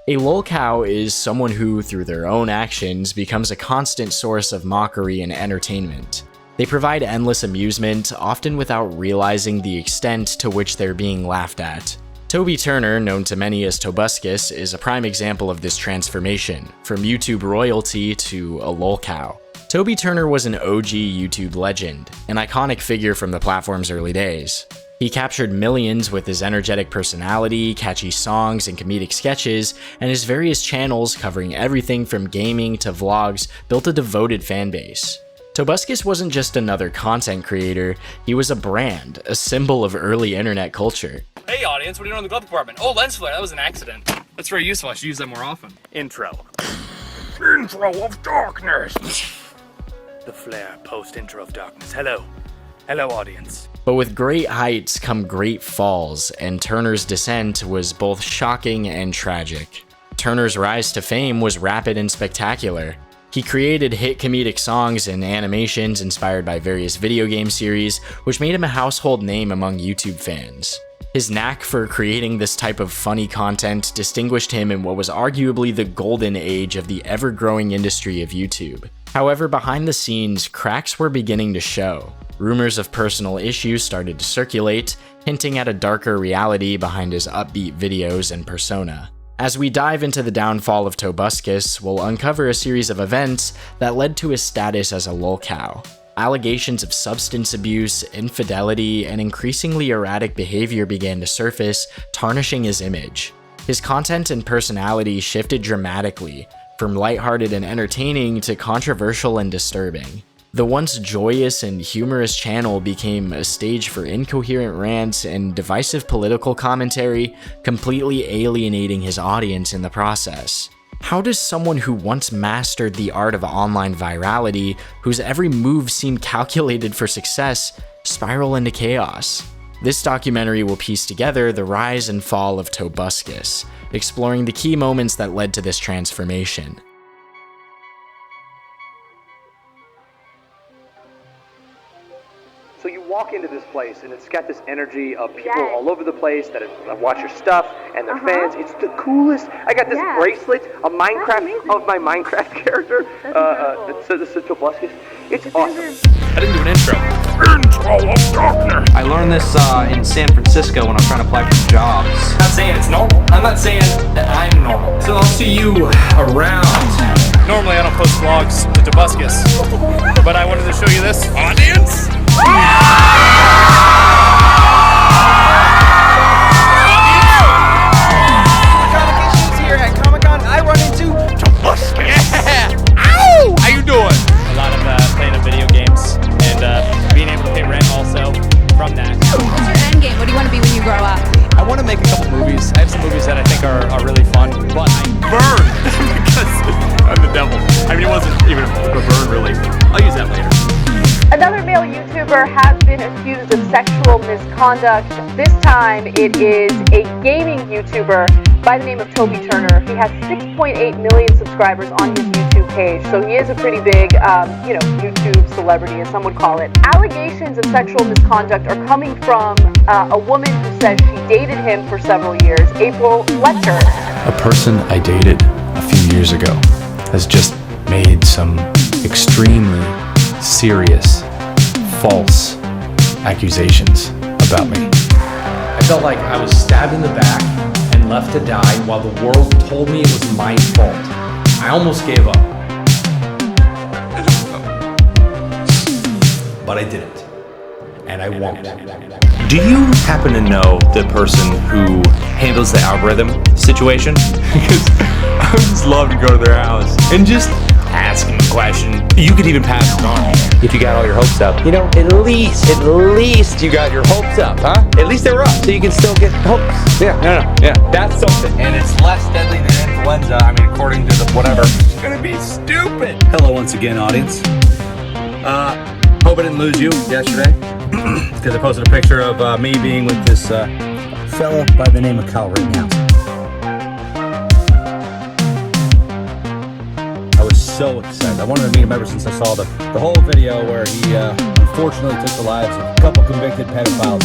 A lolcow is someone who, through their own actions, becomes a constant source of mockery and entertainment. They provide endless amusement, often without realizing the extent to which they're being laughed at. Toby Turner, known to many as Tobuscus, is a prime example of this transformation, from YouTube royalty to a lolcow. Toby Turner was an OG YouTube legend, an iconic figure from the platform's early days. He captured millions with his energetic personality, catchy songs, and comedic sketches, and his various channels covering everything from gaming to vlogs built a devoted fanbase. Tobuscus wasn't just another content creator, he was a brand, a symbol of early internet culture. Hey audience, what are you doing in the glove department? Oh, lens flare, that was an accident. That's very useful, I should use that more often. Intro. Intro of darkness. The flare post-intro of darkness. Hello. Hello audience. But with great heights come great falls, and Turner's descent was both shocking and tragic. Turner's rise to fame was rapid and spectacular. He created hit comedic songs and animations inspired by various video game series, which made him a household name among YouTube fans. His knack for creating this type of funny content distinguished him in what was arguably the golden age of the ever-growing industry of YouTube. However, behind the scenes, cracks were beginning to show. Rumors of personal issues started to circulate, hinting at a darker reality behind his upbeat videos and persona. As we dive into the downfall of Tobuscus, we'll uncover a series of events that led to his status as a lolcow. Allegations of substance abuse, infidelity, and increasingly erratic behavior began to surface, tarnishing his image. His content and personality shifted dramatically, from lighthearted and entertaining to controversial and disturbing. The once joyous and humorous channel became a stage for incoherent rants and divisive political commentary, completely alienating his audience in the process. How does someone who once mastered the art of online virality, whose every move seemed calculated for success, spiral into chaos? This documentary will piece together the rise and fall of Tobuscus, exploring the key moments that led to this transformation. So you walk into this place and it's got this energy of people all over the place that watch your stuff and they're fans. It's the coolest. I got this bracelet, a Minecraft of my Minecraft character. That says it's a Tobuscus. It's awesome. I didn't do an intro. Intro of darkness. I learned this in San Francisco when I'm trying to apply for jobs. I'm not saying it's normal. I'm not saying that I'm normal. So I'll see you around. Normally I don't post vlogs to Tobuscus, but I wanted to show you this. Audience? Here at Comic-Con, I run into Tobuscus. Yeah! Ow! How you doing? A lot of playing of video games and being able to pay rent also from that. What's your end game? What do you want to be when you grow up? I want to make a couple movies. I have some movies that I think are really fun, but I burn because I'm the devil. I mean, it wasn't even a burn really. I'll use that later. Another male YouTuber has been accused of sexual misconduct. This time it is a gaming YouTuber by the name of Toby Turner. He has 6.8 million subscribers on his YouTube page, so he is a pretty big, YouTube celebrity, as some would call it. Allegations of sexual misconduct are coming from a woman who says she dated him for several years, April Fletcher. A person I dated a few years ago has just made some extremely serious, false accusations about me. I felt like I was stabbed in the back and left to die while the world told me it was my fault. I almost gave up. But I didn't. And I won't. Do you happen to know the person who handles the algorithm situation? Because I would just love to go to their house and just ask them a question. You could even pass it on if you got all your hopes up. You know, at least you got your hopes up, huh? At least they were up, so you can still get hopes. Yeah, yeah, that's something. And it's less deadly than influenza, I mean, according to the whatever. It's gonna be stupid. Hello once again, audience. Hope I didn't lose you yesterday. Because I posted a picture of me being with this fella by the name of Kyle Rittenhouse. I was so excited. I wanted to meet him ever since I saw the whole video where he unfortunately took the lives of a couple convicted pedophiles.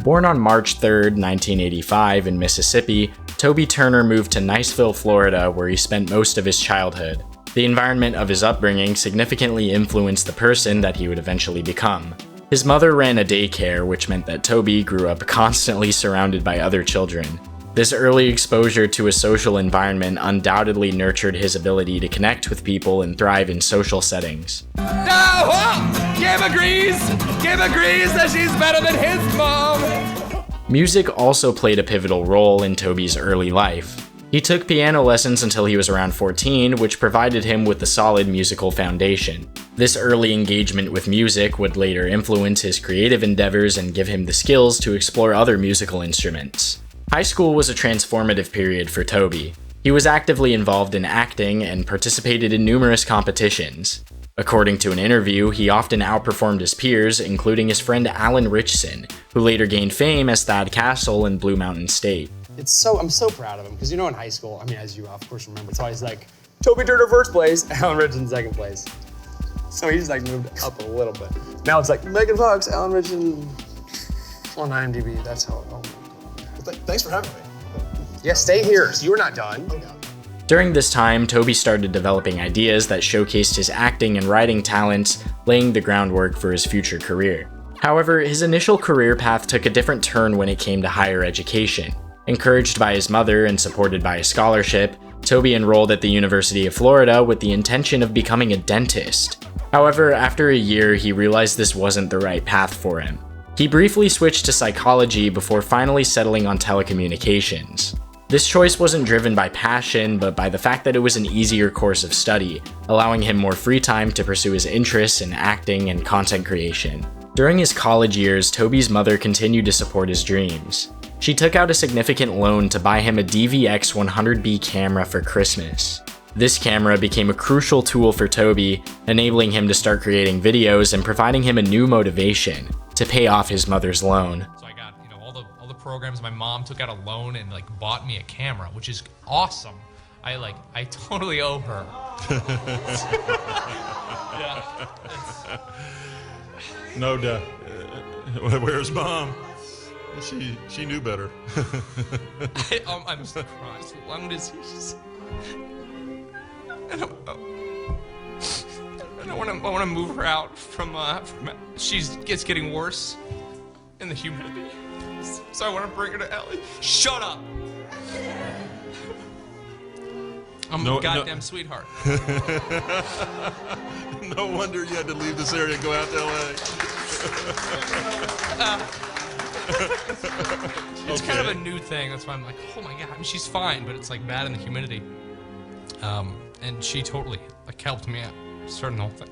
Born on March 3, 1985 in Mississippi, Toby Turner moved to Niceville, Florida, where he spent most of his childhood. The environment of his upbringing significantly influenced the person that he would eventually become. His mother ran a daycare, which meant that Toby grew up constantly surrounded by other children. This early exposure to a social environment undoubtedly nurtured his ability to connect with people and thrive in social settings. Gabe agrees that she's better than his mom. Music also played a pivotal role in Toby's early life. He took piano lessons until he was around 14, which provided him with a solid musical foundation. This early engagement with music would later influence his creative endeavors and give him the skills to explore other musical instruments. High school was a transformative period for Toby. He was actively involved in acting and participated in numerous competitions. According to an interview, he often outperformed his peers, including his friend Alan Richson, who later gained fame as Thad Castle in Blue Mountain State. I'm so proud of him, because in high school, as you of course remember, it's always like, Toby Turner first place, Alan Richson second place. So he's moved up a little bit. Now it's like, Megan Fox, Alan Richson on IMDb, that's how it goes. Thanks for having me. Yeah, stay here, so you were not done. During this time, Toby started developing ideas that showcased his acting and writing talents, laying the groundwork for his future career. However, his initial career path took a different turn when it came to higher education. Encouraged by his mother and supported by a scholarship, Toby enrolled at the University of Florida with the intention of becoming a dentist. However, after a year, he realized this wasn't the right path for him. He briefly switched to psychology before finally settling on telecommunications. This choice wasn't driven by passion, but by the fact that it was an easier course of study, allowing him more free time to pursue his interests in acting and content creation. During his college years, Toby's mother continued to support his dreams. She took out a significant loan to buy him a DVX 100B camera for Christmas. This camera became a crucial tool for Toby, enabling him to start creating videos and providing him a new motivation to pay off his mother's loan. So I got, all the programs. My mom took out a loan and bought me a camera, which is awesome. I totally owe her. Yeah. No doubt. Where's mom? She knew better. I'm surprised. Long disease. I want to move her out from it's getting worse in the humidity. So I want to bring her to Ellie. Shut up! I'm a goddamn sweetheart. No wonder you had to leave this area and go out to LA. It's kind of a new thing. That's why I'm like, oh my god. She's fine, but it's bad in the humidity. And she totally helped me out starting the whole thing.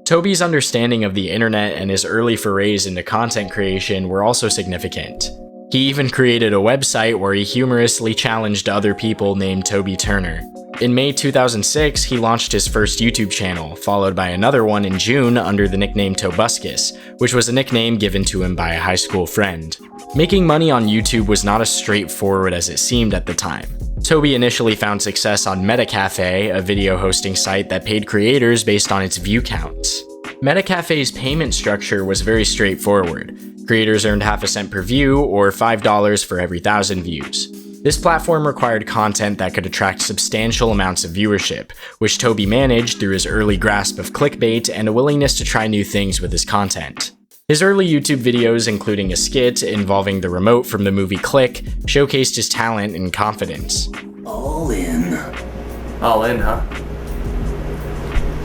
Toby's understanding of the internet and his early forays into content creation were also significant. He even created a website where he humorously challenged other people named Toby Turner. In May 2006, he launched his first YouTube channel, followed by another one in June under the nickname Tobuscus, which was a nickname given to him by a high school friend. Making money on YouTube was not as straightforward as it seemed at the time. Toby initially found success on MetaCafe, a video hosting site that paid creators based on its view counts. MetaCafe's payment structure was very straightforward. Creators earned half a cent per view, or $5 for every 1,000 views. This platform required content that could attract substantial amounts of viewership, which Toby managed through his early grasp of clickbait and a willingness to try new things with his content. His early YouTube videos, including a skit involving the remote from the movie Click, showcased his talent and confidence. All in. All in, huh?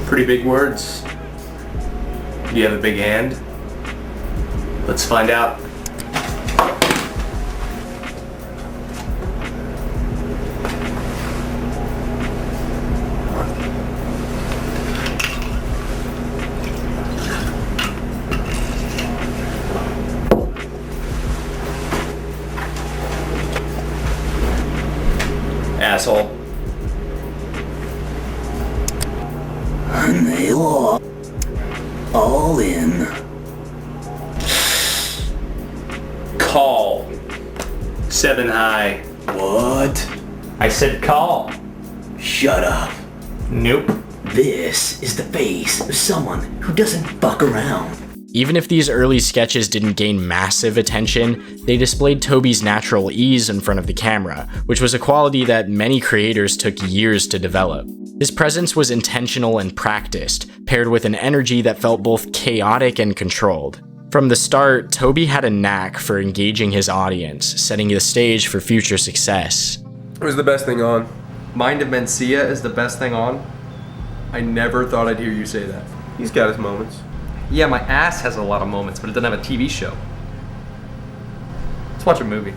Pretty big words. Do you have a big hand? Let's find out. Asshole. All in. Call. 7 high. What? I said call. Shut up. Nope. This is the face of someone who doesn't fuck around. Even if these early sketches didn't gain massive attention, they displayed Toby's natural ease in front of the camera, which was a quality that many creators took years to develop. His presence was intentional and practiced, paired with an energy that felt both chaotic and controlled. From the start, Toby had a knack for engaging his audience, setting the stage for future success. It was the best thing on. Mind of Mencia is the best thing on. I never thought I'd hear you say that. He's got his moments. Yeah, my ass has a lot of moments, but it doesn't have a TV show. Let's watch a movie.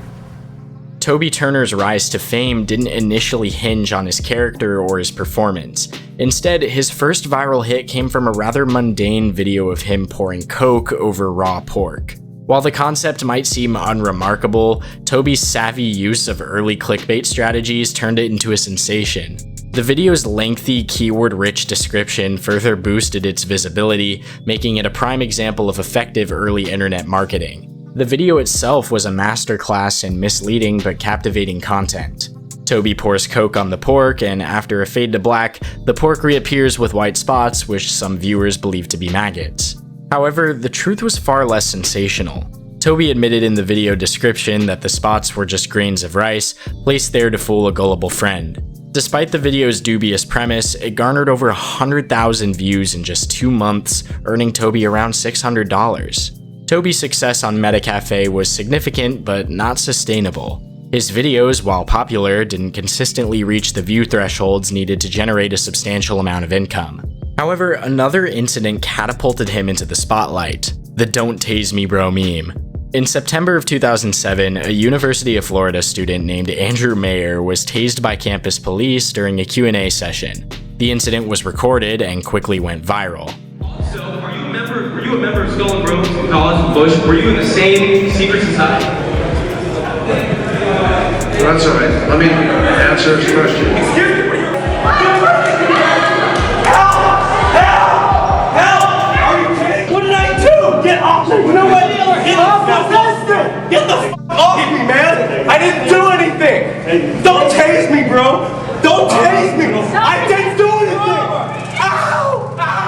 Toby Turner's rise to fame didn't initially hinge on his character or his performance. Instead, his first viral hit came from a rather mundane video of him pouring coke over raw pork. While the concept might seem unremarkable, Toby's savvy use of early clickbait strategies turned it into a sensation. The video's lengthy, keyword-rich description further boosted its visibility, making it a prime example of effective early internet marketing. The video itself was a masterclass in misleading but captivating content. Toby pours coke on the pork, and after a fade to black, the pork reappears with white spots, which some viewers believe to be maggots. However, the truth was far less sensational. Toby admitted in the video description that the spots were just grains of rice, placed there to fool a gullible friend. Despite the video's dubious premise, it garnered over 100,000 views in just 2 months, earning Toby around $600. Toby's success on MetaCafe was significant, but not sustainable. His videos, while popular, didn't consistently reach the view thresholds needed to generate a substantial amount of income. However, another incident catapulted him into the spotlight: the "Don't Tase Me Bro" meme. In September of 2007, a University of Florida student named Andrew Mayer was tased by campus police during a Q&A session. The incident was recorded and quickly went viral. So, were you a member of Skull and Bones in college in Bush? Were you in the same secret society? That's all right. Let me answer his question. Excuse me, were you... What did I do? Get off me! You know what? Get off me! Get the f off me, man! I didn't do anything! Don't tase me, bro! Don't tase me! I didn't do anything! Ow! Ow!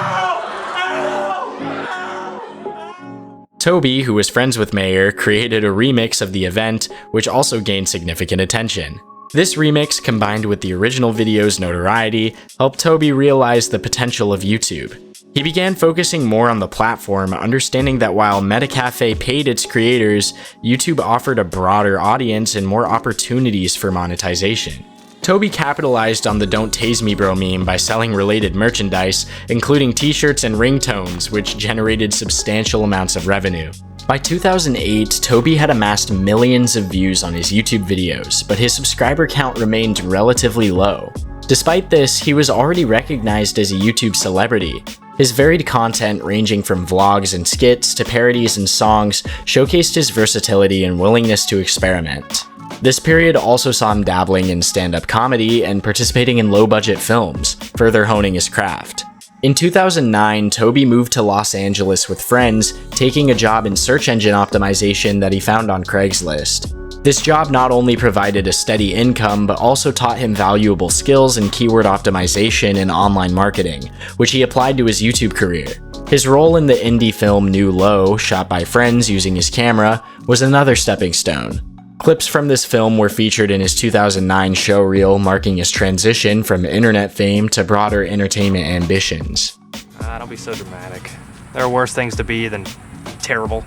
Toby, who was friends with Mayer, created a remix of the event, which also gained significant attention. This remix, combined with the original video's notoriety, helped Toby realize the potential of YouTube. He began focusing more on the platform, understanding that while MetaCafe paid its creators, YouTube offered a broader audience and more opportunities for monetization. Toby capitalized on the "Don't Tase Me Bro" meme by selling related merchandise, including t-shirts and ringtones, which generated substantial amounts of revenue. By 2008, Toby had amassed millions of views on his YouTube videos, but his subscriber count remained relatively low. Despite this, he was already recognized as a YouTube celebrity. His varied content, ranging from vlogs and skits to parodies and songs, showcased his versatility and willingness to experiment. This period also saw him dabbling in stand-up comedy and participating in low-budget films, further honing his craft. In 2009, Toby moved to Los Angeles with friends, taking a job in search engine optimization that he found on Craigslist. This job not only provided a steady income, but also taught him valuable skills in keyword optimization and online marketing, which he applied to his YouTube career. His role in the indie film New Low, shot by friends using his camera, was another stepping stone. Clips from this film were featured in his 2009 showreel, marking his transition from internet fame to broader entertainment ambitions. Don't be so dramatic. There are worse things to be than terrible.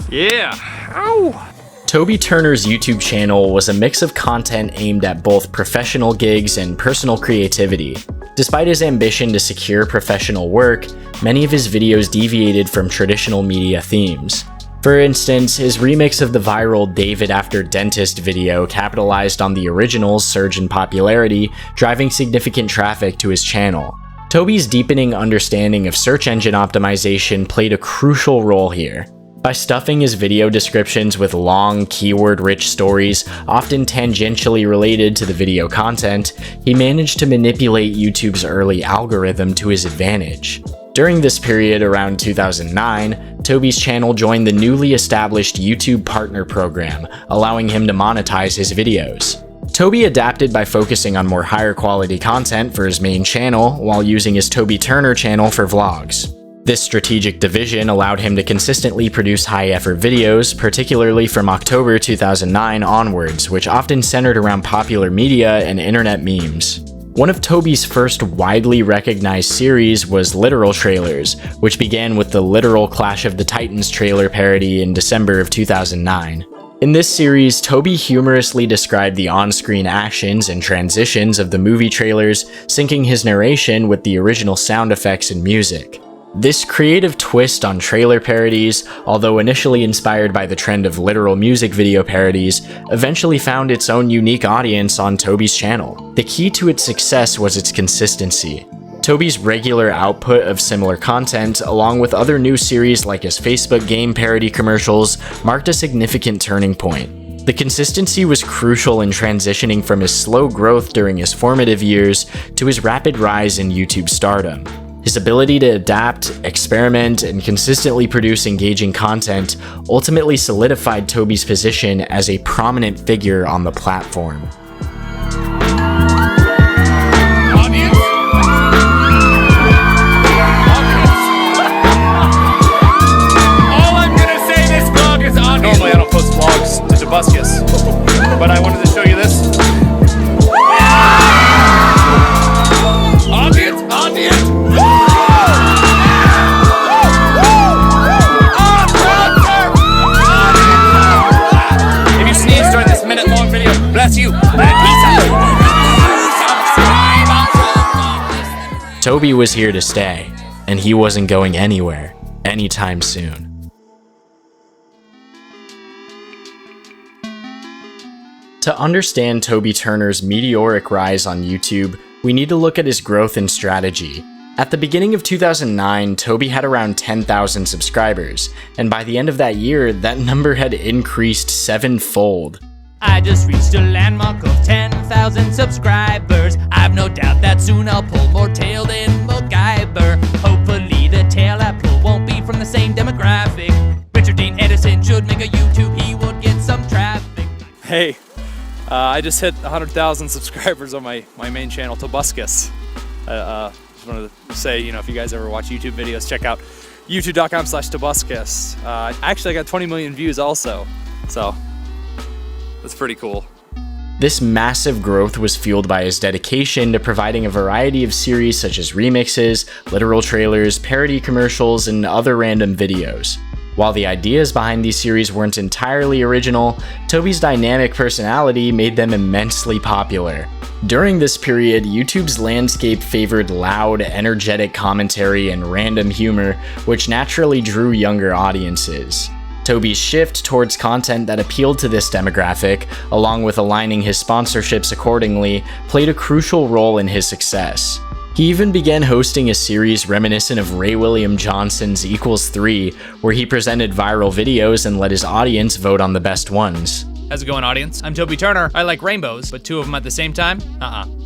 Yeah. Ow! Toby Turner's YouTube channel was a mix of content aimed at both professional gigs and personal creativity. Despite his ambition to secure professional work, many of his videos deviated from traditional media themes. For instance, his remix of the viral "David After Dentist" video capitalized on the original's surge in popularity, driving significant traffic to his channel. Toby's deepening understanding of search engine optimization played a crucial role here. By stuffing his video descriptions with long, keyword-rich stories, often tangentially related to the video content, he managed to manipulate YouTube's early algorithm to his advantage. During this period around 2009, Toby's channel joined the newly established YouTube Partner Program, allowing him to monetize his videos. Toby adapted by focusing on more higher quality content for his main channel, while using his Toby Turner channel for vlogs. This strategic division allowed him to consistently produce high-effort videos, particularly from October 2009 onwards, which often centered around popular media and internet memes. One of Toby's first widely recognized series was Literal Trailers, which began with the literal Clash of the Titans trailer parody in December of 2009. In this series, Toby humorously described the on-screen actions and transitions of the movie trailers, syncing his narration with the original sound effects and music. This creative twist on trailer parodies, although initially inspired by the trend of literal music video parodies, eventually found its own unique audience on Toby's channel. The key to its success was its consistency. Toby's regular output of similar content, along with other new series like his Facebook game parody commercials, marked a significant turning point. The consistency was crucial in transitioning from his slow growth during his formative years to his rapid rise in YouTube stardom. His ability to adapt, experiment, and consistently produce engaging content ultimately solidified Toby's position as a prominent figure on the platform. Normally I don't post vlogs to Tobuscus, but I wanted to show you this. Audience! If you sneeze during this minute-long video, bless you. Toby was here to stay, and he wasn't going anywhere anytime soon. To understand Toby Turner's meteoric rise on YouTube, we need to look at his growth and strategy. At the beginning of 2009, Toby had around 10,000 subscribers, and by the end of that year, that number had increased 7-fold. I just reached a landmark of 10,000 subscribers. I've no doubt that soon I'll pull more tail than MacGyver. Hopefully the tail I pull won't be from the same demographic. Richard Dean Edison should make a YouTube, he would get some traffic. Hey. I just hit 100,000 subscribers on my main channel, Tobuscus. Just wanted to say, if you guys ever watch YouTube videos, check out youtube.com/Tobuscus. Actually, I got 20 million views also, so that's pretty cool. This massive growth was fueled by his dedication to providing a variety of series such as remixes, literal trailers, parody commercials, and other random videos. While the ideas behind these series weren't entirely original, Toby's dynamic personality made them immensely popular. During this period, YouTube's landscape favored loud, energetic commentary and random humor, which naturally drew younger audiences. Toby's shift towards content that appealed to this demographic, along with aligning his sponsorships accordingly, played a crucial role in his success. He even began hosting a series reminiscent of Ray William Johnson's =3, where he presented viral videos and let his audience vote on the best ones. How's it going, audience? I'm Toby Turner. I like rainbows, but 2 of them at the same time?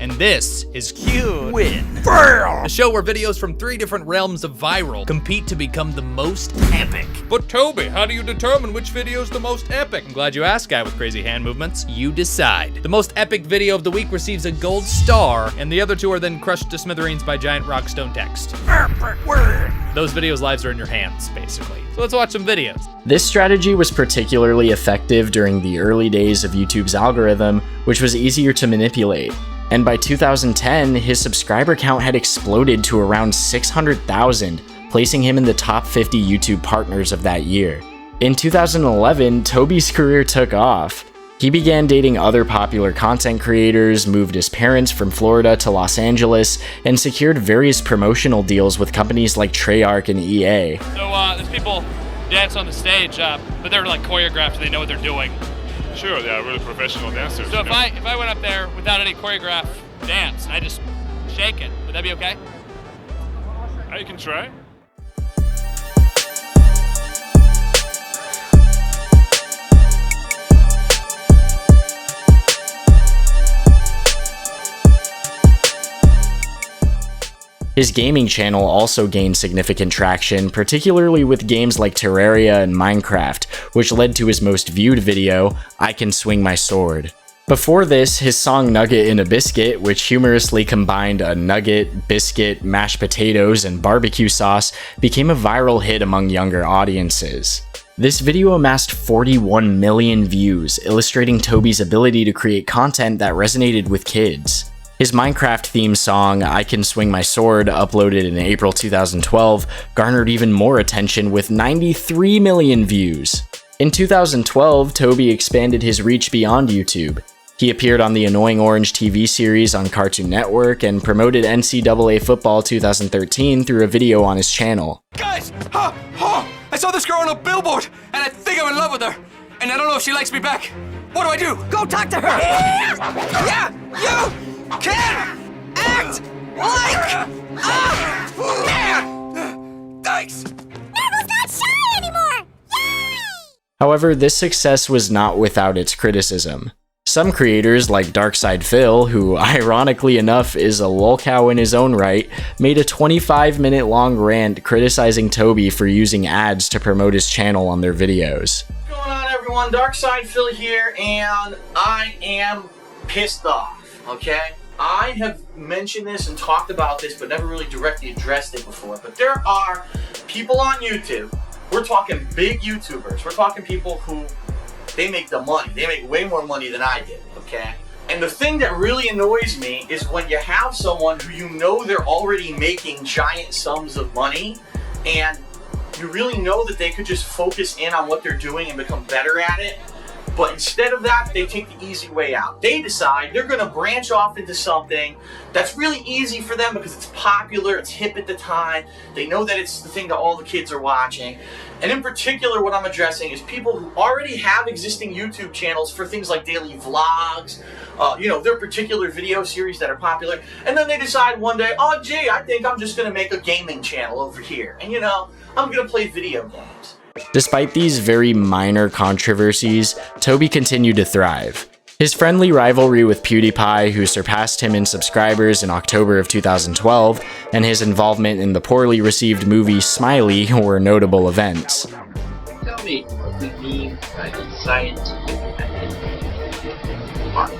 And this is Cute Win. A show where videos from 3 different realms of viral compete to become the most epic. But Toby, how do you determine which video is the most epic? I'm glad you asked, guy with crazy hand movements. You decide. The most epic video of the week receives a gold star, and the other 2 are then crushed to smithereens by giant rockstone text. Epic win. Those videos' lives are in your hands, basically. So let's watch some videos. This strategy was particularly effective during the early days of YouTube's algorithm, which was easier to manipulate. And by 2010, his subscriber count had exploded to around 600,000, placing him in the top 50 YouTube partners of that year. In 2011, Toby's career took off. He began dating other popular content creators, moved his parents from Florida to Los Angeles, and secured various promotional deals with companies like Treyarch and EA. So there's people dance on the stage, but they're like choreographed, they know what they're doing. Sure, they are really professional dancers. So if I went up there without any choreographed dance, and I just shake it, would that be okay? You can try. His gaming channel also gained significant traction, particularly with games like Terraria and Minecraft, which led to his most viewed video, I Can Swing My Sword. Before this, his song Nugget in a Biscuit, which humorously combined a nugget, biscuit, mashed potatoes, and barbecue sauce, became a viral hit among younger audiences. This video amassed 41 million views, illustrating Toby's ability to create content that resonated with kids. His Minecraft theme song, I Can Swing My Sword, uploaded in April 2012, garnered even more attention with 93 million views. In 2012, Toby expanded his reach beyond YouTube. He appeared on the Annoying Orange TV series on Cartoon Network and promoted NCAA Football 2013 through a video on his channel. Guys, I saw this girl on a billboard, and I think I'm in love with her. And I don't know if she likes me back. What do I do? Go talk to her! Yeah, you can act like a man! Thanks! Neville's not shy anymore! Yay! However, this success was not without its criticism. Some creators, like Darkside Phil, who ironically enough is a lolcow in his own right, made a 25-minute long rant criticizing Toby for using ads to promote his channel on their videos. What's going on, everyone? Darkside Phil here, and I am pissed off, okay? I have mentioned this and talked about this, but never really directly addressed it before. But there are people on YouTube, we're talking big YouTubers, we're talking people who, they make the money. They make way more money than I did, okay? And the thing that really annoys me is when you have someone who you know they're already making giant sums of money, and you really know that they could just focus in on what they're doing and become better at it, but instead of that, they take the easy way out. They decide they're gonna branch off into something that's really easy for them because it's popular, it's hip at the time, they know that it's the thing that all the kids are watching. And in particular, what I'm addressing is people who already have existing YouTube channels for things like daily vlogs, their particular video series that are popular, and then they decide one day, oh gee, I think I'm just gonna make a gaming channel over here, and I'm gonna play video games. Despite these very minor controversies, Toby continued to thrive. His friendly rivalry with PewDiePie, who surpassed him in subscribers in October of 2012, and his involvement in the poorly received movie Smiley were notable events. Tell me what we mean by the scientific method. Mark.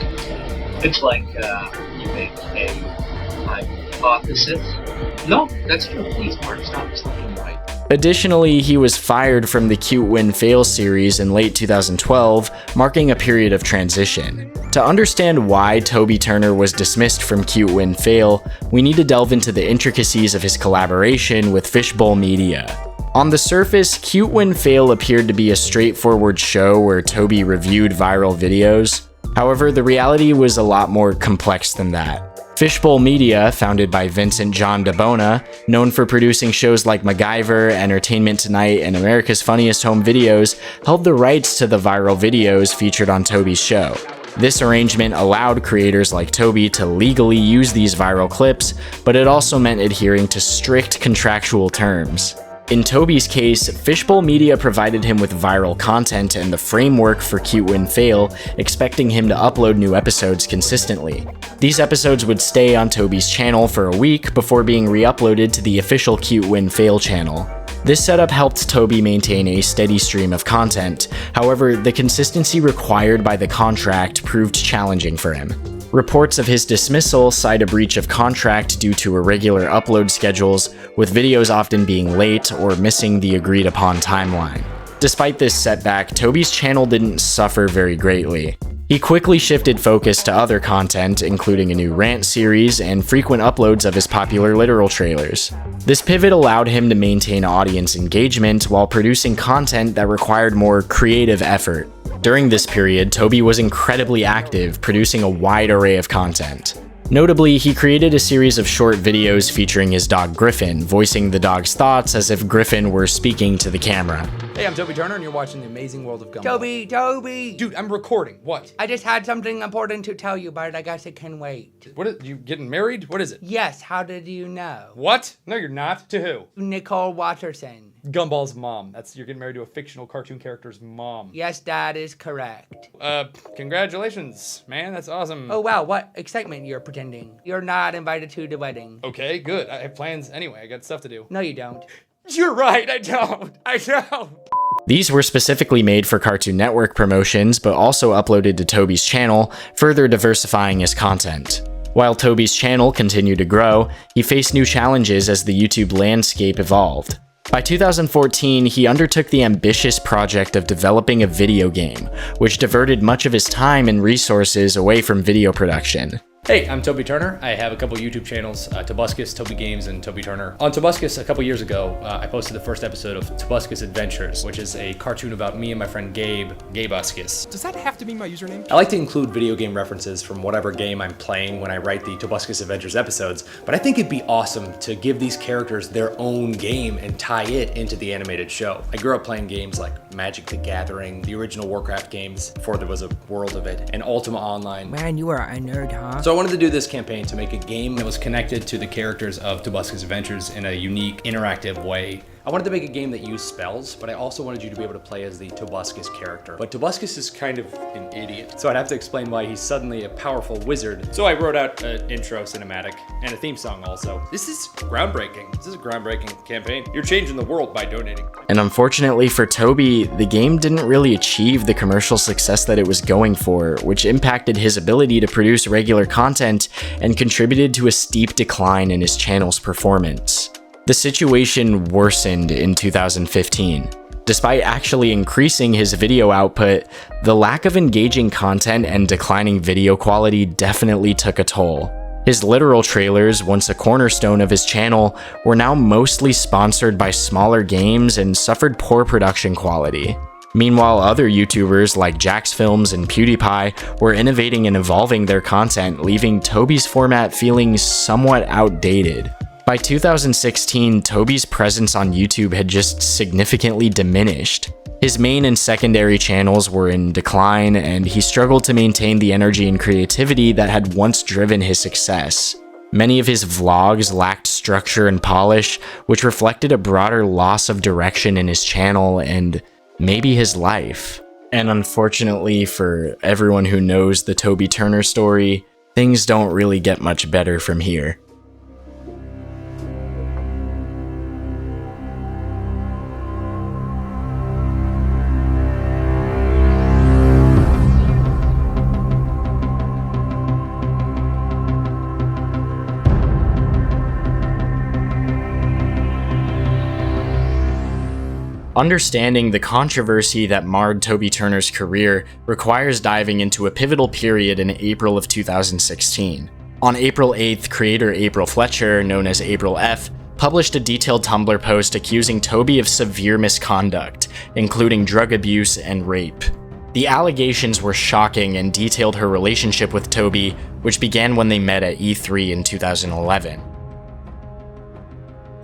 It's like you make a hypothesis. No, that's true. Please, Mark, stop looking right. Additionally, he was fired from the Cute Win Fail series in late 2012, marking a period of transition. To understand why Toby Turner was dismissed from Cute Win Fail, we need to delve into the intricacies of his collaboration with Fishbowl Media. On the surface, Cute Win Fail appeared to be a straightforward show where Toby reviewed viral videos. However, the reality was a lot more complex than that. Fishbowl Media, founded by Vincent John DeBona, known for producing shows like MacGyver, Entertainment Tonight, and America's Funniest Home Videos, held the rights to the viral videos featured on Toby's show. This arrangement allowed creators like Toby to legally use these viral clips, but it also meant adhering to strict contractual terms. In Toby's case, Fishbowl Media provided him with viral content and the framework for Cute Win Fail, expecting him to upload new episodes consistently. These episodes would stay on Toby's channel for a week before being re-uploaded to the official Cute Win Fail channel. This setup helped Toby maintain a steady stream of content. However, the consistency required by the contract proved challenging for him. Reports of his dismissal cite a breach of contract due to irregular upload schedules, with videos often being late or missing the agreed-upon timeline. Despite this setback, Toby's channel didn't suffer very greatly. He quickly shifted focus to other content, including a new rant series and frequent uploads of his popular literal trailers. This pivot allowed him to maintain audience engagement while producing content that required more creative effort. During this period, Toby was incredibly active, producing a wide array of content. Notably, he created a series of short videos featuring his dog Griffin, voicing the dog's thoughts as if Griffin were speaking to the camera. Hey, I'm Toby Turner, and you're watching The Amazing World of Gumball. Toby! Dude, I'm recording. What? I just had something important to tell you, but I guess it can wait. What is, you getting married? What is it? Yes, how did you know? What? No, you're not. To who? Nicole Watterson. Gumball's mom. You're getting married to a fictional cartoon character's mom. Yes, that is correct. Congratulations, man. That's awesome. Oh, wow, what excitement you're pretending. You're not invited to the wedding. Okay, good. I have plans anyway. I got stuff to do. No, you don't. You're right, I don't. These were specifically made for Cartoon Network promotions, but also uploaded to Toby's channel, further diversifying his content. While Toby's channel continued to grow, he faced new challenges as the YouTube landscape evolved. By 2014, he undertook the ambitious project of developing a video game, which diverted much of his time and resources away from video production. Hey, I'm Toby Turner. I have a couple YouTube channels, Tobuscus, Toby Games, and Toby Turner. On Tobuscus, a couple years ago, I posted the first episode of Tobuscus Adventures, which is a cartoon about me and my friend Gabuscus. Does that have to be my username? I like to include video game references from whatever game I'm playing when I write the Tobuscus Adventures episodes, but I think it'd be awesome to give these characters their own game and tie it into the animated show. I grew up playing games like Magic the Gathering, the original Warcraft games, before there was a world of it, and Ultima Online. Man, you are a nerd, huh? So I wanted to do this campaign to make a game that was connected to the characters of Tobuscus Adventures in a unique, interactive way. I wanted to make a game that used spells, but I also wanted you to be able to play as the Tobuscus character. But Tobuscus is kind of an idiot, so I'd have to explain why he's suddenly a powerful wizard. So I wrote out an intro cinematic and a theme song also. This is groundbreaking. This is a groundbreaking campaign. You're changing the world by donating. And unfortunately for Toby, the game didn't really achieve the commercial success that it was going for, which impacted his ability to produce regular content and contributed to a steep decline in his channel's performance. The situation worsened in 2015. Despite actually increasing his video output, the lack of engaging content and declining video quality definitely took a toll. His literal trailers, once a cornerstone of his channel, were now mostly sponsored by smaller games and suffered poor production quality. Meanwhile, other YouTubers like Jax Films and PewDiePie were innovating and evolving their content, leaving Toby's format feeling somewhat outdated. By 2016, Toby's presence on YouTube had just significantly diminished. His main and secondary channels were in decline, and he struggled to maintain the energy and creativity that had once driven his success. Many of his vlogs lacked structure and polish, which reflected a broader loss of direction in his channel and maybe his life. And unfortunately for everyone who knows the Toby Turner story, things don't really get much better from here. Understanding the controversy that marred Toby Turner's career requires diving into a pivotal period in April of 2016. On April 8th, creator April Fletcher, known as April F., published a detailed Tumblr post accusing Toby of severe misconduct, including drug abuse and rape. The allegations were shocking and detailed her relationship with Toby, which began when they met at E3 in 2011.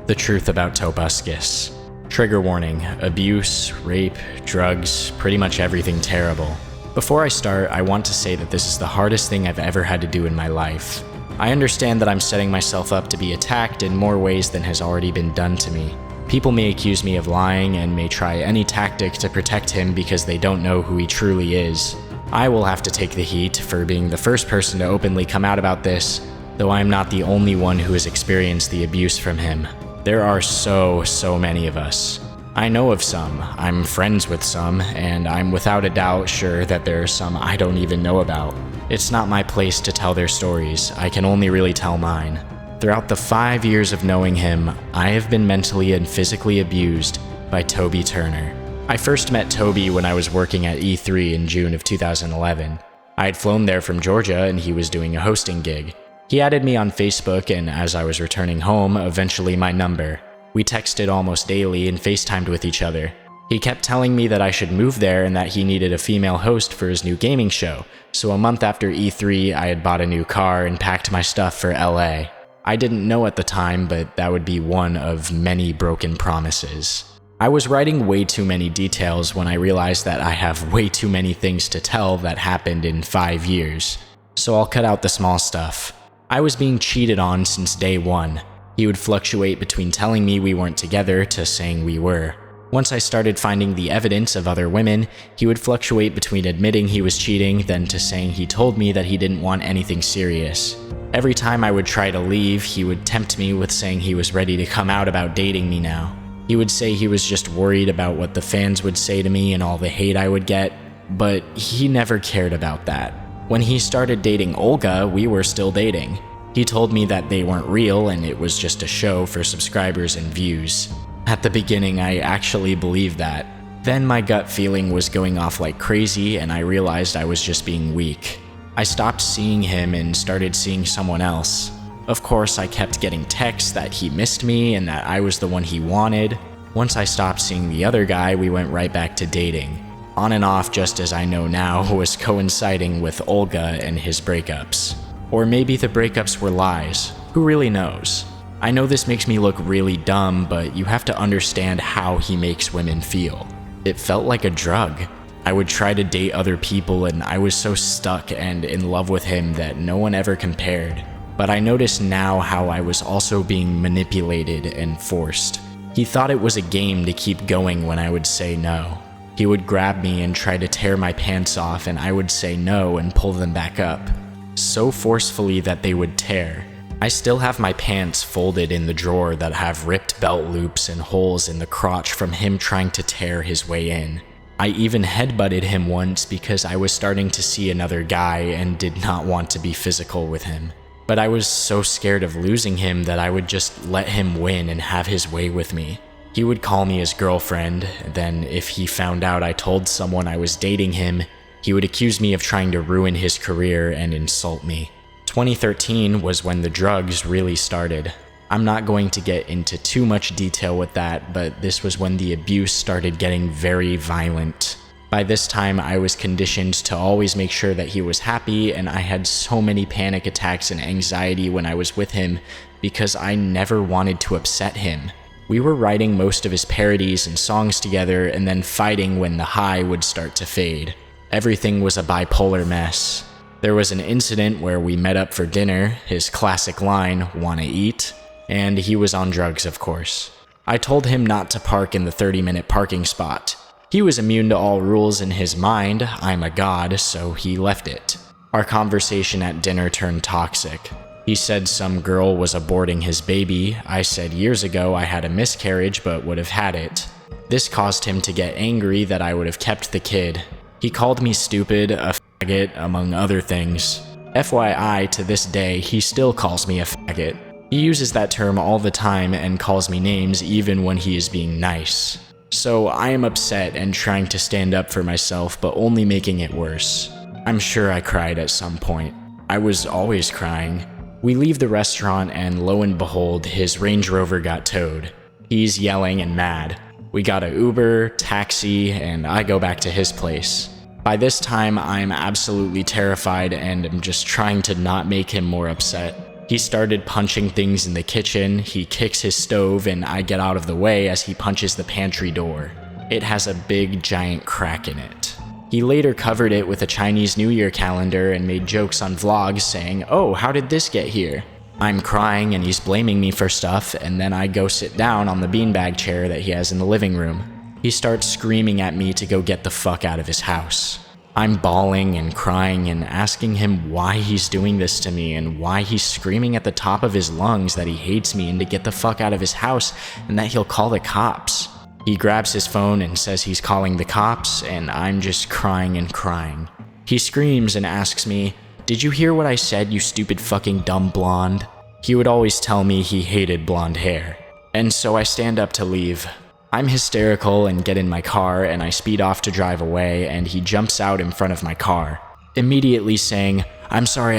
The truth about Tobuscus. Trigger warning: abuse, rape, drugs, pretty much everything terrible. Before I start, I want to say that this is the hardest thing I've ever had to do in my life. I understand that I'm setting myself up to be attacked in more ways than has already been done to me. People may accuse me of lying and may try any tactic to protect him because they don't know who he truly is. I will have to take the heat for being the first person to openly come out about this, though I am not the only one who has experienced the abuse from him. There are so many of us. I know of some, I'm friends with some, and I'm without a doubt sure that there are some I don't even know about. It's not my place to tell their stories, I can only really tell mine. Throughout the 5 years of knowing him, I have been mentally and physically abused by Toby Turner. I first met Toby when I was working at E3 in June of 2011. I had flown there from Georgia and he was doing a hosting gig. He added me on Facebook, and as I was returning home, eventually my number. We texted almost daily and FaceTimed with each other. He kept telling me that I should move there and that he needed a female host for his new gaming show, so a month after E3, I had bought a new car and packed my stuff for LA. I didn't know at the time, but that would be one of many broken promises. I was writing way too many details when I realized that I have way too many things to tell that happened in 5 years, so I'll cut out the small stuff. I was being cheated on since day one. He would fluctuate between telling me we weren't together to saying we were. Once I started finding the evidence of other women, he would fluctuate between admitting he was cheating, then to saying he told me that he didn't want anything serious. Every time I would try to leave, he would tempt me with saying he was ready to come out about dating me now. He would say he was just worried about what the fans would say to me and all the hate I would get, but he never cared about that. When he started dating Olga, we were still dating. He told me that they weren't real and it was just a show for subscribers and views. At the beginning, I actually believed that. Then my gut feeling was going off like crazy and I realized I was just being weak. I stopped seeing him and started seeing someone else. Of course, I kept getting texts that he missed me and that I was the one he wanted. Once I stopped seeing the other guy, we went right back to dating. On and off, just as I know now, was coinciding with Olga and his breakups. Or maybe the breakups were lies. Who really knows? I know this makes me look really dumb, but you have to understand how he makes women feel. It felt like a drug. I would try to date other people and I was so stuck and in love with him that no one ever compared. But I notice now how I was also being manipulated and forced. He thought it was a game to keep going when I would say no. He would grab me and try to tear my pants off and I would say no and pull them back up. So forcefully that they would tear. I still have my pants folded in the drawer that have ripped belt loops and holes in the crotch from him trying to tear his way in. I even headbutted him once because I was starting to see another guy and did not want to be physical with him. But I was so scared of losing him that I would just let him win and have his way with me. He would call me his girlfriend, then if he found out I told someone I was dating him, he would accuse me of trying to ruin his career and insult me. 2013 was when the drugs really started. I'm not going to get into too much detail with that, but this was when the abuse started getting very violent. By this time, I was conditioned to always make sure that he was happy, and I had so many panic attacks and anxiety when I was with him because I never wanted to upset him. We were writing most of his parodies and songs together and then fighting when the high would start to fade. Everything was a bipolar mess. There was an incident where we met up for dinner, his classic line, "Wanna eat?" And he was on drugs, of course. I told him not to park in the 30-minute parking spot. He was immune to all rules in his mind, I'm a god, so he left it. Our conversation at dinner turned toxic. He said some girl was aborting his baby. I said years ago I had a miscarriage but would have had it. This caused him to get angry that I would have kept the kid. He called me stupid, a faggot, among other things. FYI, to this day, he still calls me a faggot. He uses that term all the time and calls me names even when he is being nice. So I am upset and trying to stand up for myself, but only making it worse. I'm sure I cried at some point. I was always crying. We leave the restaurant and lo and behold, his Range Rover got towed. He's yelling and mad. We got an Uber, taxi, and I go back to his place. By this time, I'm absolutely terrified and am just trying to not make him more upset. He started punching things in the kitchen, he kicks his stove, and I get out of the way as he punches the pantry door. It has a big, giant crack in it. He later covered it with a Chinese New Year calendar and made jokes on vlogs saying, "Oh, how did this get here?" I'm crying and he's blaming me for stuff, and then I go sit down on the beanbag chair that he has in the living room. He starts screaming at me to go get the fuck out of his house. I'm bawling and crying and asking him why he's doing this to me and why he's screaming at the top of his lungs that he hates me and to get the fuck out of his house and that he'll call the cops. He grabs his phone and says he's calling the cops, and I'm just crying and crying. He screams and asks me, "Did you hear what I said, you stupid fucking dumb blonde?" He would always tell me he hated blonde hair. And so I stand up to leave. I'm hysterical and get in my car and I speed off to drive away, and he jumps out in front of my car, immediately saying, I'm sorry,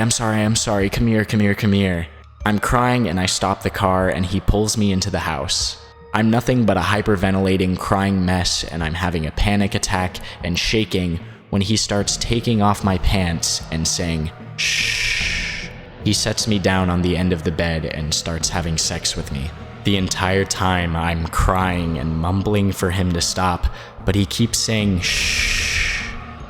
come here. I'm crying and I stop the car and he pulls me into the house. I'm nothing but a hyperventilating, crying mess, and I'm having a panic attack and shaking when he starts taking off my pants and saying, "Shh." He sets me down on the end of the bed and starts having sex with me. The entire time I'm crying and mumbling for him to stop, but he keeps saying shh.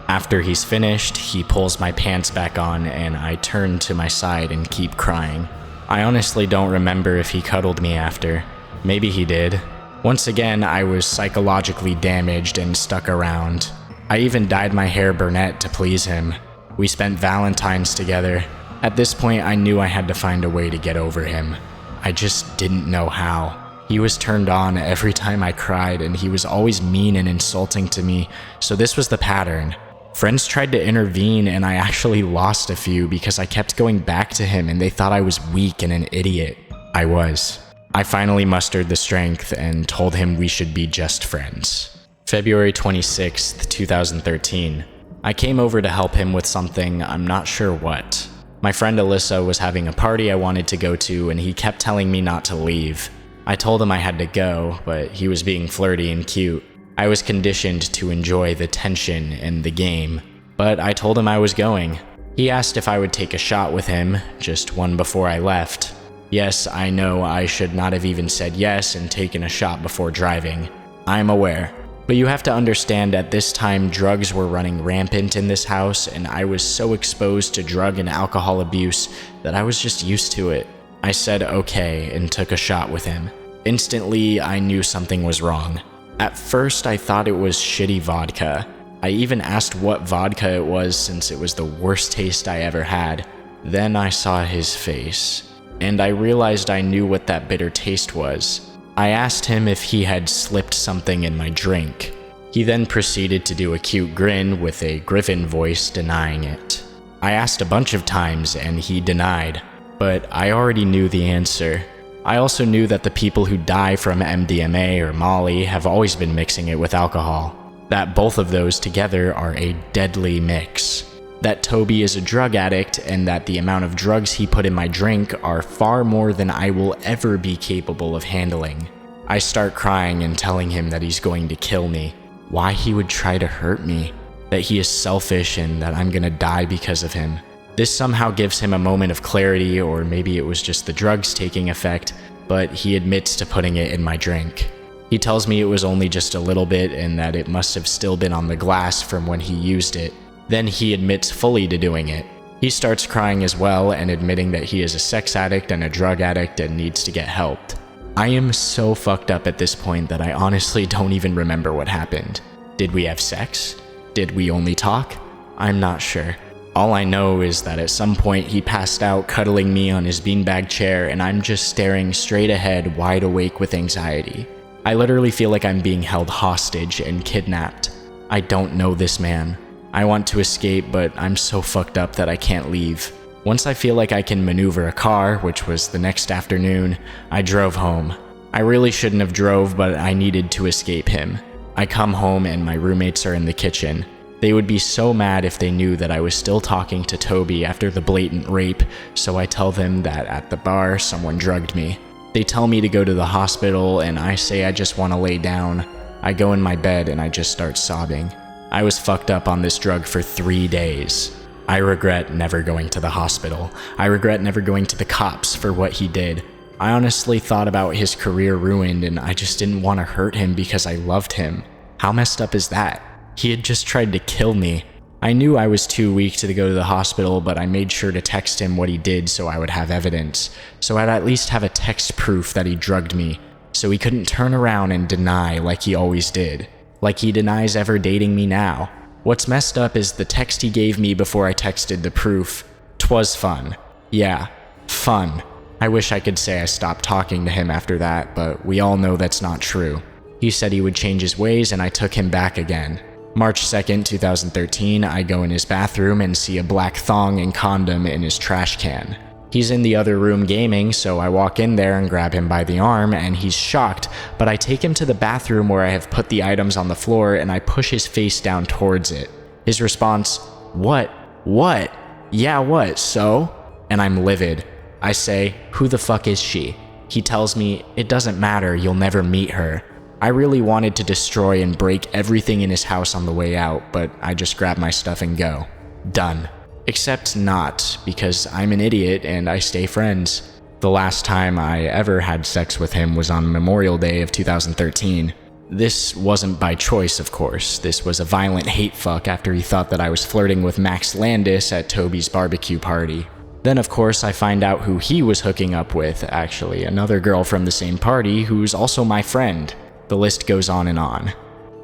After he's finished, he pulls my pants back on and I turn to my side and keep crying. I honestly don't remember if he cuddled me after. Maybe he did. Once again, I was psychologically damaged and stuck around. I even dyed my hair brunette to please him. We spent Valentine's together. At this point, I knew I had to find a way to get over him. I just didn't know how. He was turned on every time I cried, and he was always mean and insulting to me, so this was the pattern. Friends tried to intervene, and I actually lost a few because I kept going back to him and they thought I was weak and an idiot. I was. I finally mustered the strength and told him we should be just friends. February 26th, 2013. I came over to help him with something, I'm not sure what. My friend Alyssa was having a party I wanted to go to, and he kept telling me not to leave. I told him I had to go, but he was being flirty and cute. I was conditioned to enjoy the tension and the game, but I told him I was going. He asked if I would take a shot with him, just one before I left. Yes, I know I should not have even said yes and taken a shot before driving. I'm aware. But you have to understand, at this time, drugs were running rampant in this house, and I was so exposed to drug and alcohol abuse that I was just used to it. I said okay and took a shot with him. Instantly, I knew something was wrong. At first, I thought it was shitty vodka. I even asked what vodka it was since it was the worst taste I ever had. Then I saw his face, and I realized I knew what that bitter taste was. I asked him if he had slipped something in my drink. He then proceeded to do a cute grin with a griffin voice denying it. I asked a bunch of times and he denied, but I already knew the answer. I also knew that the people who die from MDMA or Molly have always been mixing it with alcohol, that both of those together are a deadly mix. That Toby is a drug addict and that the amount of drugs he put in my drink are far more than I will ever be capable of handling. I start crying and telling him that he's going to kill me, why he would try to hurt me, that he is selfish and that I'm gonna die because of him. This somehow gives him a moment of clarity, or maybe it was just the drugs taking effect, but he admits to putting it in my drink. He tells me it was only just a little bit and that it must have still been on the glass from when he used it. Then he admits fully to doing it. He starts crying as well and admitting that he is a sex addict and a drug addict and needs to get helped. I am so fucked up at this point that I honestly don't even remember what happened. Did we have sex? Did we only talk? I'm not sure. All I know is that at some point he passed out cuddling me on his beanbag chair and I'm just staring straight ahead, wide awake with anxiety. I literally feel like I'm being held hostage and kidnapped. I don't know this man. I want to escape, but I'm so fucked up that I can't leave. Once I feel like I can maneuver a car, which was the next afternoon, I drove home. I really shouldn't have drove, but I needed to escape him. I come home and my roommates are in the kitchen. They would be so mad if they knew that I was still talking to Toby after the blatant rape, so I tell them that at the bar someone drugged me. They tell me to go to the hospital and I say I just want to lay down. I go in my bed and I just start sobbing. I was fucked up on this drug for 3 days. I regret never going to the hospital. I regret never going to the cops for what he did. I honestly thought about his career ruined and I just didn't want to hurt him because I loved him. How messed up is that? He had just tried to kill me. I knew I was too weak to go to the hospital, but I made sure to text him what he did so I would have evidence. So I'd at least have a text proof that he drugged me, so he couldn't turn around and deny like he always did. Like he denies ever dating me now. What's messed up is the text he gave me before I texted the proof. 'Twas fun. Yeah, fun. I wish I could say I stopped talking to him after that, but we all know that's not true. He said he would change his ways and I took him back again. March 2nd, 2013, I go in his bathroom and see a black thong and condom in his trash can. He's in the other room gaming, so I walk in there and grab him by the arm, and he's shocked, but I take him to the bathroom where I have put the items on the floor and I push his face down towards it. His response, "What? What? Yeah, what, so?" And I'm livid. I say, "Who the fuck is she?" He tells me, "It doesn't matter, you'll never meet her." I really wanted to destroy and break everything in his house on the way out, but I just grab my stuff and go. Done. Except not, because I'm an idiot and I stay friends. The last time I ever had sex with him was on Memorial Day of 2013. This wasn't by choice, of course. This was a violent hate fuck after he thought that I was flirting with Max Landis at Toby's barbecue party. Then, of course, I find out who he was hooking up with, actually, another girl from the same party who's also my friend. The list goes on and on.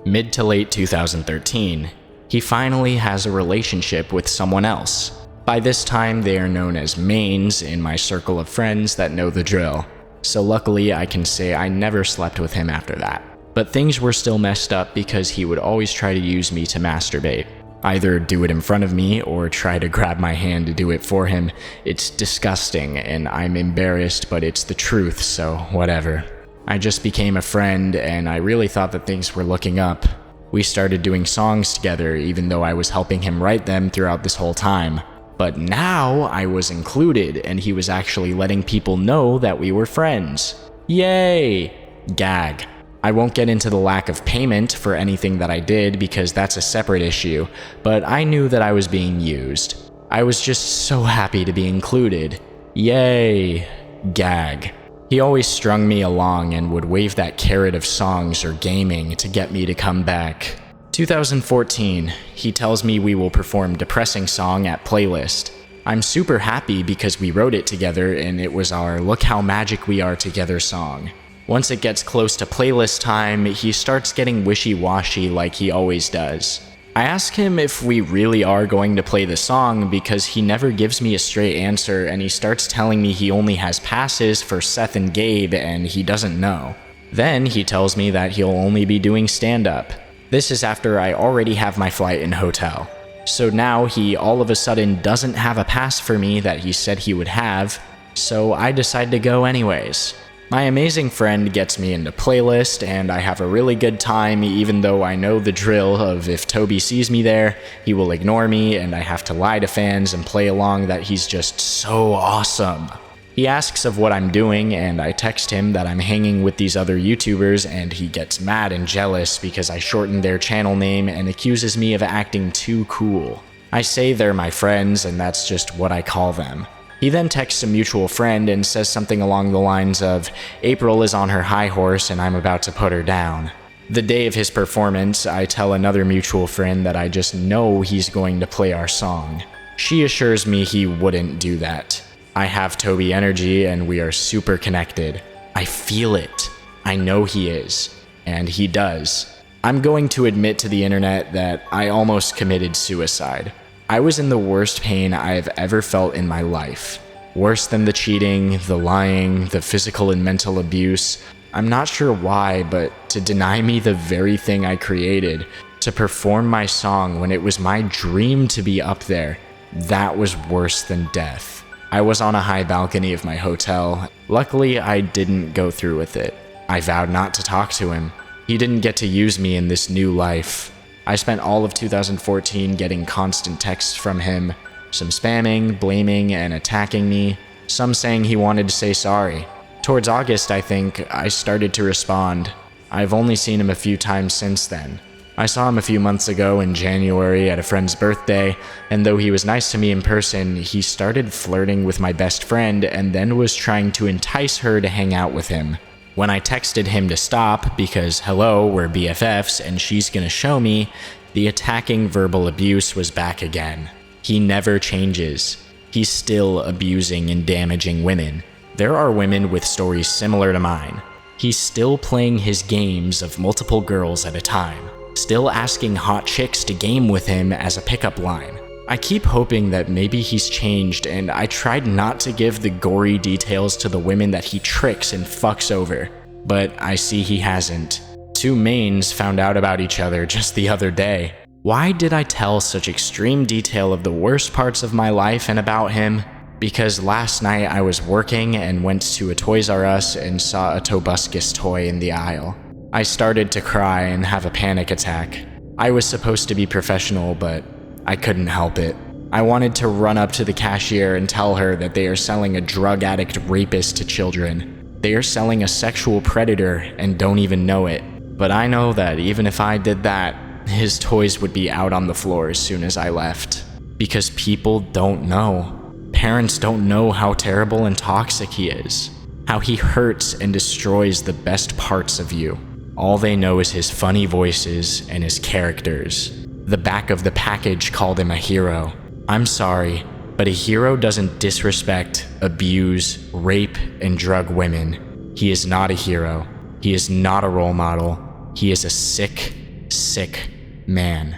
Mid to late 2013, he finally has a relationship with someone else. By this time, they are known as mains in my circle of friends that know the drill. So luckily, I can say I never slept with him after that. But things were still messed up because he would always try to use me to masturbate. Either do it in front of me or try to grab my hand to do it for him. It's disgusting and I'm embarrassed, but it's the truth, so whatever. I just became a friend and I really thought that things were looking up. We started doing songs together even though I was helping him write them throughout this whole time. But now I was included and he was actually letting people know that we were friends. Yay! Gag. I won't get into the lack of payment for anything that I did because that's a separate issue, but I knew that I was being used. I was just so happy to be included. Yay! Gag. He always strung me along and would wave that carrot of songs or gaming to get me to come back. 2014, he tells me we will perform Depressing Song at Playlist. I'm super happy because we wrote it together and it was our Look How Magic We Are Together song. Once it gets close to playlist time, he starts getting wishy-washy like he always does. I ask him if we really are going to play the song because he never gives me a straight answer and he starts telling me he only has passes for Seth and Gabe and he doesn't know. Then he tells me that he'll only be doing stand-up. This is after I already have my flight and hotel. So now he all of a sudden doesn't have a pass for me that he said he would have, so I decide to go anyways. My amazing friend gets me into playlist and I have a really good time even though I know the drill of if Toby sees me there, he will ignore me and I have to lie to fans and play along that he's just so awesome. He asks of what I'm doing and I text him that I'm hanging with these other YouTubers and he gets mad and jealous because I shortened their channel name and accuses me of acting too cool. I say they're my friends and that's just what I call them. He then texts a mutual friend and says something along the lines of, April is on her high horse and I'm about to put her down. The day of his performance, I tell another mutual friend that I just know he's going to play our song. She assures me he wouldn't do that. I have Toby energy and we are super connected. I feel it. I know he is. And he does. I'm going to admit to the internet that I almost committed suicide. I was in the worst pain I have ever felt in my life. Worse than the cheating, the lying, the physical and mental abuse. I'm not sure why, but to deny me the very thing I created, to perform my song when it was my dream to be up there, that was worse than death. I was on a high balcony of my hotel. Luckily, I didn't go through with it. I vowed not to talk to him. He didn't get to use me in this new life. I spent all of 2014 getting constant texts from him, some spamming, blaming, and attacking me, some saying he wanted to say sorry. Towards August, I think, I started to respond. I've only seen him a few times since then. I saw him a few months ago in January at a friend's birthday, and though he was nice to me in person, he started flirting with my best friend and then was trying to entice her to hang out with him. When I texted him to stop because, hello, we're BFFs and she's gonna show me, the attacking verbal abuse was back again. He never changes. He's still abusing and damaging women. There are women with stories similar to mine. He's still playing his games of multiple girls at a time, still asking hot chicks to game with him as a pickup line. I keep hoping that maybe he's changed, and I tried not to give the gory details to the women that he tricks and fucks over, but I see he hasn't. Two mains found out about each other just the other day. Why did I tell such extreme detail of the worst parts of my life and about him? Because last night I was working and went to a Toys R Us and saw a Tobuscus toy in the aisle. I started to cry and have a panic attack. I was supposed to be professional, but I couldn't help it. I wanted to run up to the cashier and tell her that they are selling a drug addict rapist to children. They are selling a sexual predator and don't even know it. But I know that even if I did that, his toys would be out on the floor as soon as I left. Because people don't know. Parents don't know how terrible and toxic he is, how he hurts and destroys the best parts of you. All they know is his funny voices and his characters. The back of the package called him a hero. I'm sorry, but a hero doesn't disrespect, abuse, rape, and drug women. He is not a hero. He is not a role model. He is a sick, sick man.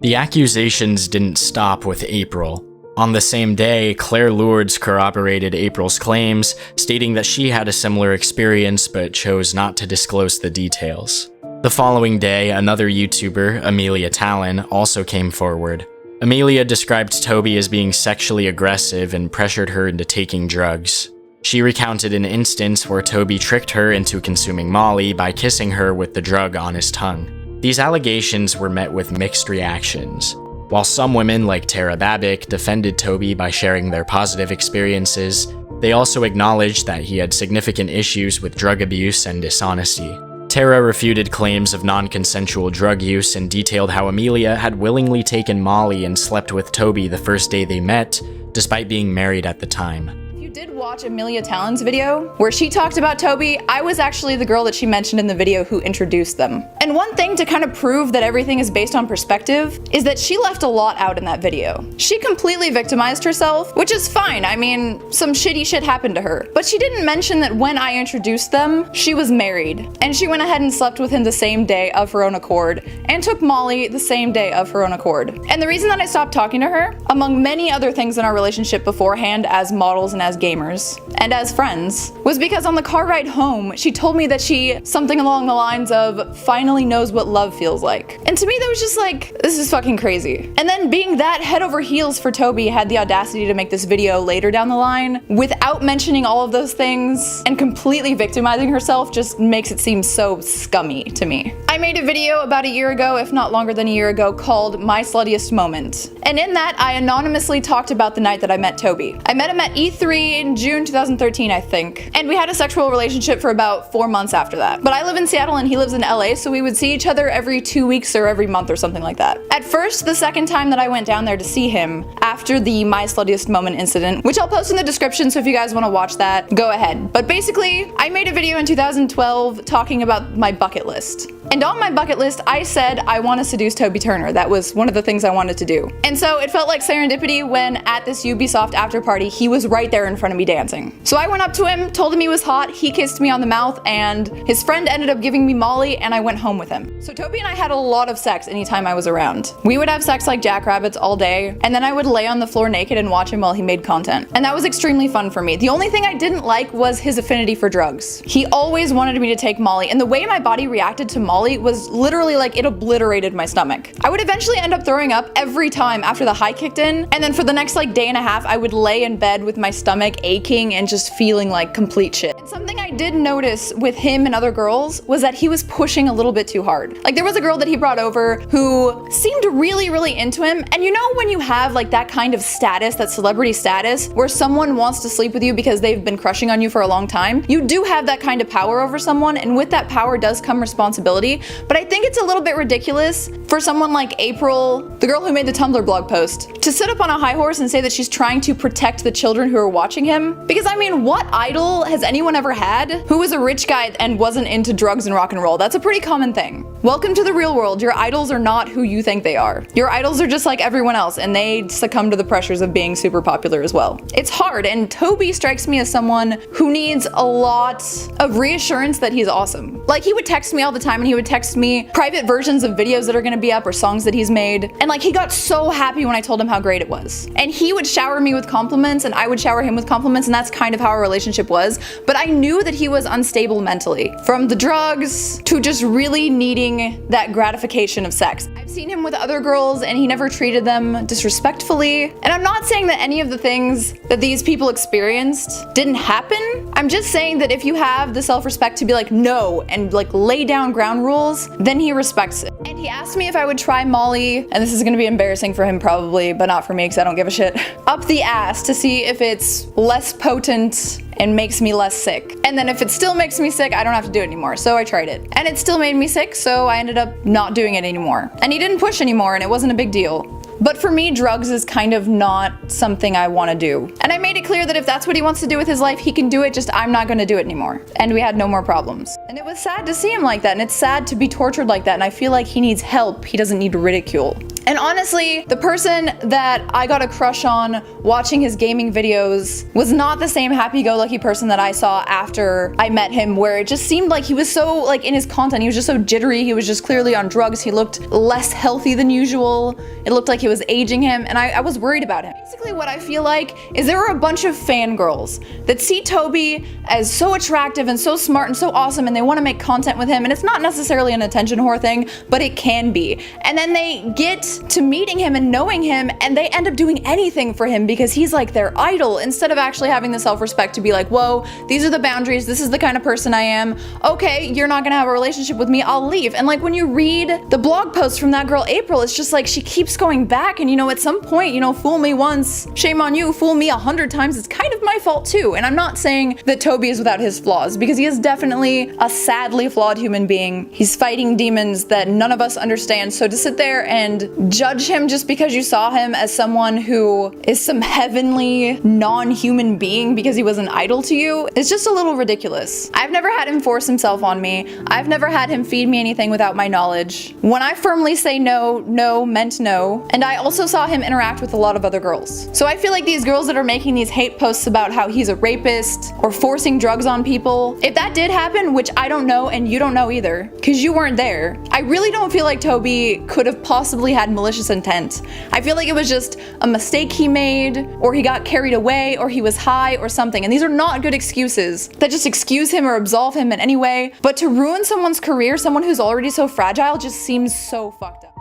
The accusations didn't stop with April. On the same day, Claire Lourdes corroborated April's claims, stating that she had a similar experience but chose not to disclose the details. The following day, another YouTuber, Amelia Talon, also came forward. Amelia described Toby as being sexually aggressive and pressured her into taking drugs. She recounted an instance where Toby tricked her into consuming Molly by kissing her with the drug on his tongue. These allegations were met with mixed reactions. While some women, like Tara Babick, defended Toby by sharing their positive experiences, they also acknowledged that he had significant issues with drug abuse and dishonesty. Tara refuted claims of non-consensual drug use and detailed how Amelia had willingly taken Molly and slept with Toby the first day they met, despite being married at the time. Did watch Amelia Talon's video where she talked about Toby. I was actually the girl that she mentioned in the video who introduced them. And one thing to kind of prove that everything is based on perspective is that she left a lot out in that video. She completely victimized herself, which is fine. I mean, some shitty shit happened to her. But she didn't mention that when I introduced them, she was married. And she went ahead and slept with him the same day of her own accord and took Molly the same day of her own accord. And the reason that I stopped talking to her, among many other things in our relationship beforehand as models and as gamers and as friends, was because on the car ride home, she told me that she, something along the lines of, finally knows what love feels like. And to me, that was just like, this is fucking crazy. And then being that head over heels for Toby had the audacity to make this video later down the line without mentioning all of those things and completely victimizing herself just makes it seem so scummy to me. I made a video about a year ago, if not longer than a year ago, called My Sluttiest Moment. And in that, I anonymously talked about the night that I met Toby. I met him at E3 in June 2013, I think. And we had a sexual relationship for about 4 months after that. But I live in Seattle and he lives in LA, so we would see each other every 2 weeks or every month or something like that. At first, the second time that I went down there to see him, after the My Sluttiest Moment incident, which I'll post in the description, so if you guys want to watch that, go ahead. But basically, I made a video in 2012 talking about my bucket list. And on my bucket list, I said I want to seduce Toby Turner. That was one of the things I wanted to do. And so it felt like serendipity when at this Ubisoft after party, he was right there in front of me dancing. So I went up to him, told him he was hot, he kissed me on the mouth, and his friend ended up giving me Molly, and I went home with him. So Toby and I had a lot of sex anytime I was around. We would have sex like jackrabbits all day, and then I would lay on the floor naked and watch him while he made content. And that was extremely fun for me. The only thing I didn't like was his affinity for drugs. He always wanted me to take Molly, and the way my body reacted to Molly was literally like it obliterated my stomach. I would eventually end up throwing up every time after the high kicked in, and then for the next like day and a half, I would lay in bed with my stomach aching and just feeling like complete shit. And something I did notice with him and other girls was that he was pushing a little bit too hard. Like there was a girl that he brought over who seemed really, really into him. And you know when you have like that kind of status, that celebrity status, where someone wants to sleep with you because they've been crushing on you for a long time, you do have that kind of power over someone, and with that power does come responsibility. But I think it's a little bit ridiculous for someone like April, the girl who made the Tumblr blog post, to sit up on a high horse and say that she's trying to protect the children who are watching him. Because I mean, what idol has anyone ever had who was a rich guy and wasn't into drugs and rock and roll? That's a pretty common thing. Welcome to the real world. Your idols are not who you think they are. Your idols are just like everyone else, and they succumb to the pressures of being super popular as well. It's hard, and Toby strikes me as someone who needs a lot of reassurance that he's awesome. Like, he would text me all the time, and he would text me private versions of videos that are gonna be up or songs that he's made, and like, he got so happy when I told him how great it was. And he would shower me with compliments, and I would shower him with compliments, and that's kind of how our relationship was. But I knew that he was unstable mentally, from the drugs to just really needing that gratification of sex. I've seen him with other girls, and he never treated them disrespectfully. And I'm not saying that any of the things that these people experienced didn't happen. I'm just saying that if you have the self-respect to be like, no, and like lay down ground rules, then he respects it. And he asked me if I would try Molly, and this is gonna be embarrassing for him probably, but not for me because I don't give a shit, up the ass to see if it's less potent and makes me less sick. And then if it still makes me sick, I don't have to do it anymore. So I tried it. And it still made me sick, so I ended up not doing it anymore. And he didn't push anymore, and it wasn't a big deal. But for me, drugs is kind of not something I want to do. And I made it clear that if that's what he wants to do with his life, he can do it, just I'm not going to do it anymore. And we had no more problems. And it was sad to see him like that, and it's sad to be tortured like that, and I feel like he needs help. He doesn't need ridicule. And honestly, the person that I got a crush on watching his gaming videos was not the same happy-go-lucky person that I saw after I met him, where it just seemed like he was so, like, in his content, he was just so jittery, he was just clearly on drugs, he looked less healthy than usual, it looked like it was aging him, and I was worried about him. Basically what I feel like is there were a bunch of fangirls that see Toby as so attractive and so smart and so awesome, and they want to make content with him, and it's not necessarily an attention whore thing, but it can be. And then they get to meeting him and knowing him, and they end up doing anything for him because he's like their idol, instead of actually having the self-respect to be like, whoa, these are the boundaries, this is the kind of person I am, okay, you're not gonna have a relationship with me, I'll leave. And like when you read the blog post from that girl April, it's just like she keeps going back, and you know, at some point, you know, fool me once, shame on you, fool me 100 times, it's kind of my fault too. And I'm not saying that Toby is without his flaws, because he is definitely a sadly flawed human being. He's fighting demons that none of us understand, so to sit there and judge him just because you saw him as someone who is some heavenly non-human being because he was an idol to you, it's just a little ridiculous. I've never had him force himself on me. I've never had him feed me anything without my knowledge. When I firmly say no, no meant no. And I also saw him interact with a lot of other girls. So I feel like these girls that are making these hate posts about how he's a rapist or forcing drugs on people, if that did happen, which I don't know and you don't know either, because you weren't there, I really don't feel like Toby could have possibly had malicious intent. I feel like it was just a mistake he made, or he got carried away, or he was high or something. And these are not good excuses that just excuse him or absolve him in any way. But to ruin someone's career, someone who's already so fragile, just seems so fucked up.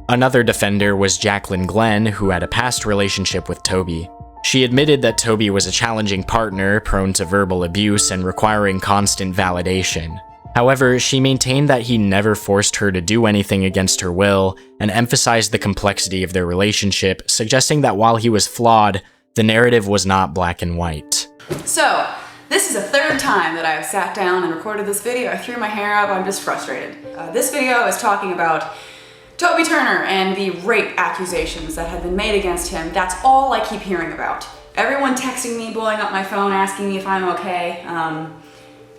Another defender was Jacqueline Glenn, who had a past relationship with Toby. She admitted that Toby was a challenging partner, prone to verbal abuse and requiring constant validation. However, she maintained that he never forced her to do anything against her will, and emphasized the complexity of their relationship, suggesting that while he was flawed, the narrative was not black and white. So, this is the third time that I've sat down and recorded this video. I threw my hair up, I'm just frustrated. This video is talking about Toby Turner and the rape accusations that have been made against him. That's all I keep hearing about. Everyone texting me, blowing up my phone, asking me if I'm okay.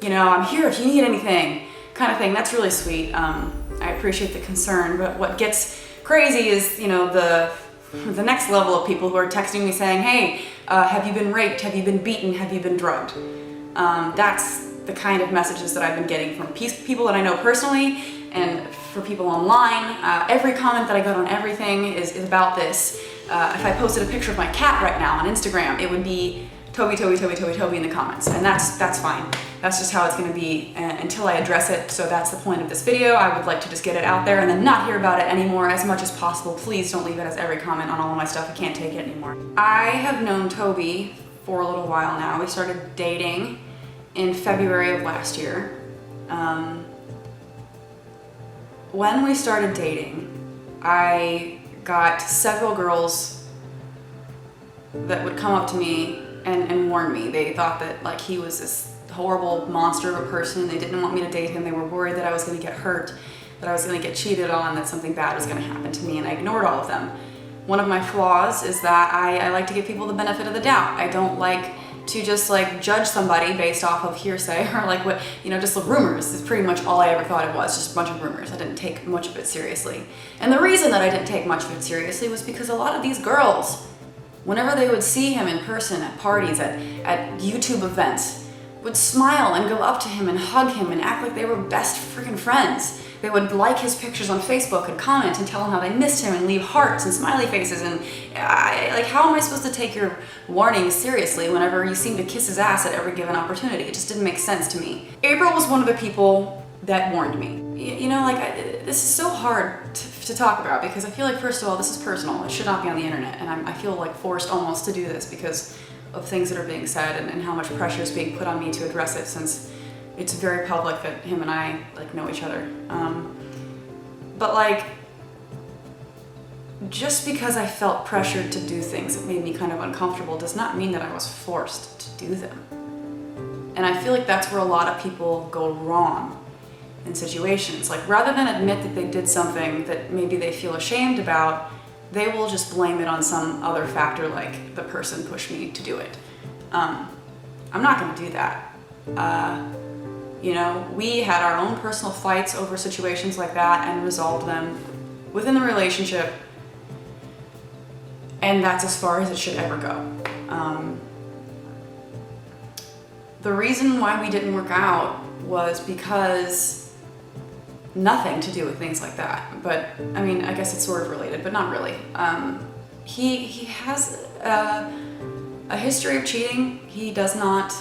You know, I'm here if you need anything, kind of thing. That's really sweet. I appreciate the concern, but what gets crazy is, you know, the next level of people who are texting me saying, hey, have you been raped? Have you been beaten? Have you been drugged? That's the kind of messages that I've been getting from people that I know personally and for people online. Every comment that I got on everything is about this. If I posted a picture of my cat right now on Instagram, it would be Toby, Toby, Toby, Toby, Toby in the comments, and that's fine. That's just how it's gonna be until I address it, so that's the point of this video. I would like to just get it out there and then not hear about it anymore as much as possible. Please don't leave it as every comment on all of my stuff. I can't take it anymore. I have known Toby for a little while now. We started dating in February of last year. When we started dating, I got several girls that would come up to me and warn me. They thought that like he was this horrible monster of a person. They didn't want me to date him. They were worried that I was going to get hurt, that I was going to get cheated on, that something bad was going to happen to me, and I ignored all of them. One of my flaws is that I like to give people the benefit of the doubt. I don't like to just like judge somebody based off of hearsay or like what, you know, just the rumors is pretty much all I ever thought it was, just a bunch of rumors. I didn't take much of it seriously. And the reason that I didn't take much of it seriously was because a lot of these girls, whenever they would see him in person at parties, at YouTube events, would smile and go up to him and hug him and act like they were best freaking friends. They would like his pictures on Facebook and comment and tell him how they missed him and leave hearts and smiley faces, and like, how am I supposed to take your warnings seriously whenever you seem to kiss his ass at every given opportunity? It just didn't make sense to me. April was one of the people that warned me. You know, like, this is so hard to talk about because I feel like, first of all, this is personal. It should not be on the internet, and I feel like forced almost to do this because of things that are being said and how much pressure is being put on me to address it, since it's very public that him and I like know each other. But like, just because I felt pressured to do things that made me kind of uncomfortable does not mean that I was forced to do them. And I feel like that's where a lot of people go wrong in situations. Like, rather than admit that they did something that maybe they feel ashamed about, they will just blame it on some other factor, like the person pushed me to do it. I'm not gonna do that. You know, we had our own personal fights over situations like that and resolved them within the relationship, and that's as far as it should ever go. The reason why we didn't work out was because nothing to do with things like that. But I mean, I guess it's sort of related, but not really. He has a history of cheating. He's not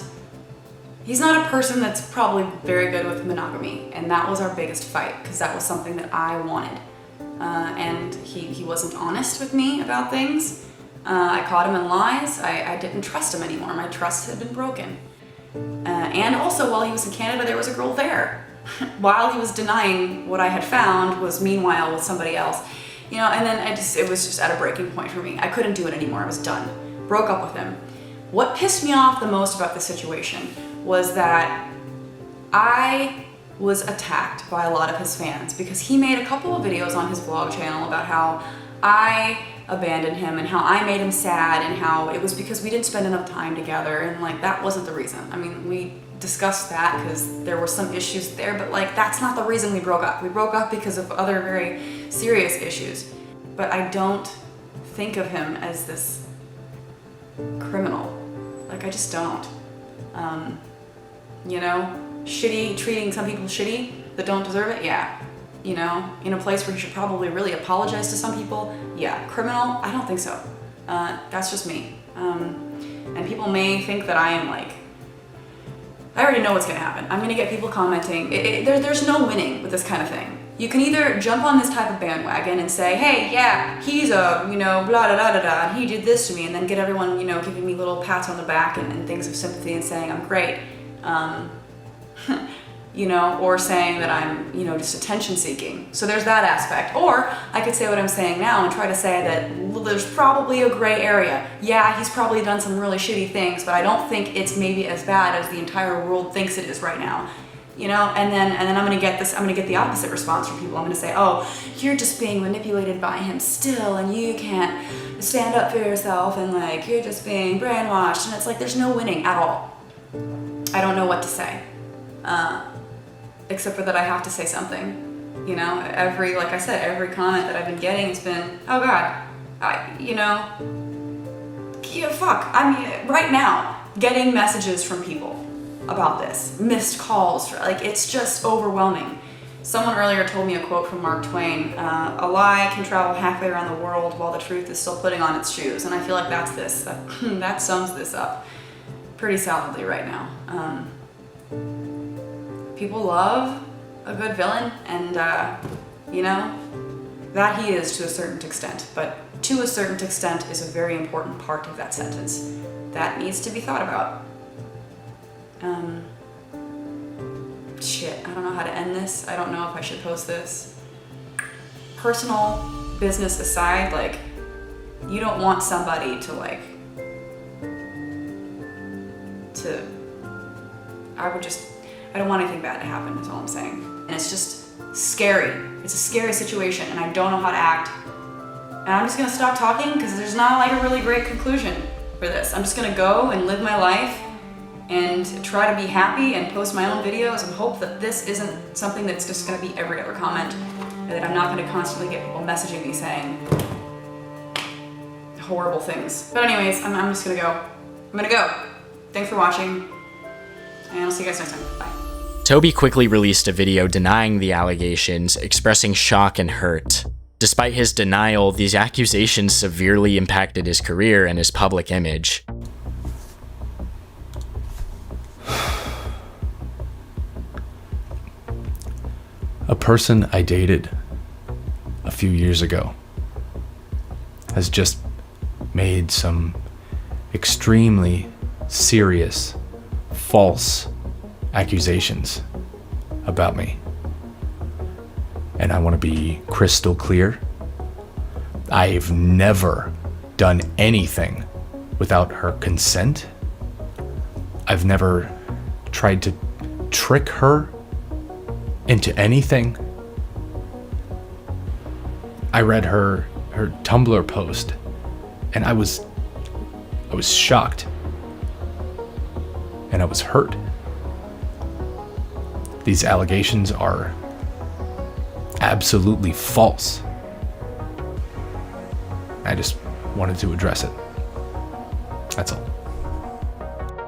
a person that's probably very good with monogamy, and that was our biggest fight because that was something that I wanted. And he wasn't honest with me about things. I caught him in lies. I didn't trust him anymore. My trust had been broken. And also, while he was in Canada, there was a girl there. While he was denying what I had found was meanwhile with somebody else. You know, and then it was just at a breaking point for me. I couldn't do it anymore. I was done. Broke up with him. What pissed me off the most about this situation was that I was attacked by a lot of his fans because he made a couple of videos on his vlog channel about how I abandoned him and how I made him sad and how it was because we didn't spend enough time together, and like that wasn't the reason. I mean, we discussed that because there were some issues there, but like that's not the reason we broke up. We broke up because of other very serious issues. But I don't think of him as this criminal. Like I just don't. You know, treating some people shitty that don't deserve it, yeah. You know, in a place where you should probably really apologize to some people, yeah. Criminal, I don't think so. That's just me. And people may think that I am like, I already know what's gonna happen. I'm gonna get people commenting. There's no winning with this kind of thing. You can either jump on this type of bandwagon and say, hey, yeah, he's a, you know, blah, da, da, da, da, and he did this to me, and then get everyone, you know, giving me little pats on the back and things of sympathy and saying I'm great. You know, or saying that I'm, you know, just attention seeking. So there's that aspect. Or I could say what I'm saying now and try to say that there's probably a gray area. Yeah, he's probably done some really shitty things, but I don't think it's maybe as bad as the entire world thinks it is right now. You know, and then I'm gonna get the opposite response from people. I'm gonna say, oh, you're just being manipulated by him still, and you can't stand up for yourself, and like you're just being brainwashed, and it's like there's no winning at all. I don't know what to say. Except for that I have to say something. You know, like I said, every comment that I've been getting has been, oh God, fuck. I mean, right now, getting messages from people about this, missed calls, like it's just overwhelming. Someone earlier told me a quote from Mark Twain, a lie can travel halfway around the world while the truth is still putting on its shoes. And I feel like that's this, that sums this up pretty solidly right now. People love a good villain, and you know, that he is to a certain extent, but to a certain extent is a very important part of that sentence that needs to be thought about. Shit, I don't know how to end this. I don't know if I should post this. Personal business aside, like, you don't want somebody to I don't want anything bad to happen, is all I'm saying. And it's just scary. It's a scary situation, and I don't know how to act. And I'm just gonna stop talking because there's not like a really great conclusion for this. I'm just gonna go and live my life and try to be happy and post my own videos and hope that this isn't something that's just gonna be every other comment, and that I'm not gonna constantly get people messaging me saying horrible things. But anyways, I'm just gonna go. I'm gonna go. Thanks for watching, and I'll see you guys next time. Bye. Toby quickly released a video denying the allegations, expressing shock and hurt. Despite his denial, these accusations severely impacted his career and his public image. A person I dated a few years ago has just made some extremely serious, false accusations about me. And I want to be crystal clear. I've never done anything without her consent. I've never tried to trick her into anything. I read her her Tumblr post, and I was shocked, and I was hurt. These allegations are absolutely false. I just wanted to address it. That's all.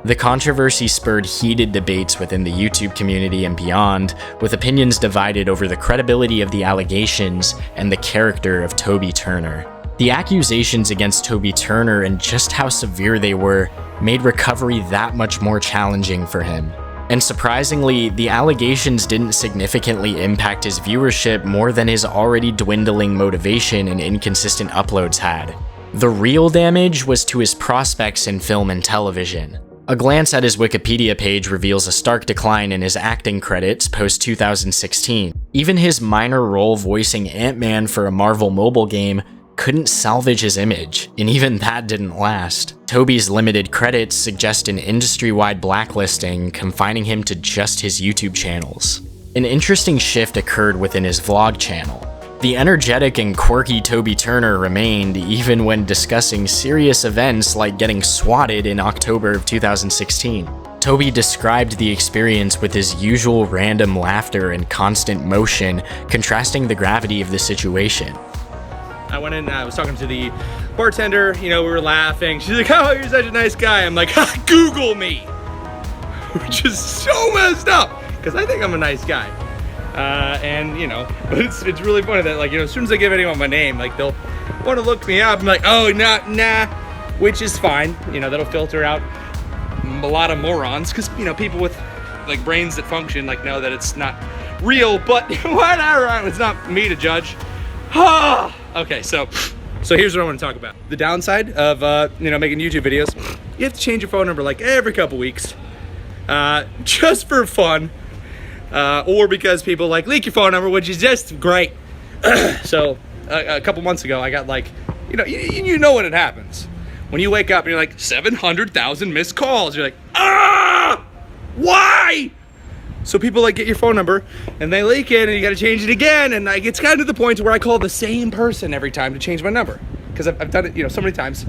The controversy spurred heated debates within the YouTube community and beyond, with opinions divided over the credibility of the allegations and the character of Toby Turner. The accusations against Toby Turner and just how severe they were made recovery that much more challenging for him. And surprisingly, the allegations didn't significantly impact his viewership more than his already dwindling motivation and inconsistent uploads had. The real damage was to his prospects in film and television. A glance at his Wikipedia page reveals a stark decline in his acting credits post-2016. Even his minor role voicing Ant-Man for a Marvel mobile game couldn't salvage his image, and even that didn't last. Toby's limited credits suggest an industry-wide blacklisting, confining him to just his YouTube channels. An interesting shift occurred within his vlog channel. The energetic and quirky Toby Turner remained even when discussing serious events like getting swatted in October of 2016. Toby described the experience with his usual random laughter and constant motion, contrasting the gravity of the situation. I went in, I was talking to the bartender, you know, we were laughing. She's like, oh, you're such a nice guy. I'm like, ha, Google me. Which is so messed up, because I think I'm a nice guy. And, you know, but it's really funny that, like, you know, as soon as I give anyone my name, like, they'll want to look me up. I'm like, oh, nah, which is fine. You know, that'll filter out a lot of morons, because, you know, people with, like, brains that function, like, know that it's not real, but whatever, it's not me to judge. Okay, so here's what I want to talk about. The downside of, you know, making YouTube videos, you have to change your phone number, like, every couple weeks, just for fun. Or because people like leak your phone number, which is just great. So a couple months ago, I got like, you know, you know when it happens. When you wake up and you're like 700,000 missed calls, you're like, why? So people like get your phone number and they leak it and you got to change it again. And like, it's gotten to the point where I call the same person every time to change my number. Because I've done it, you know, so many times.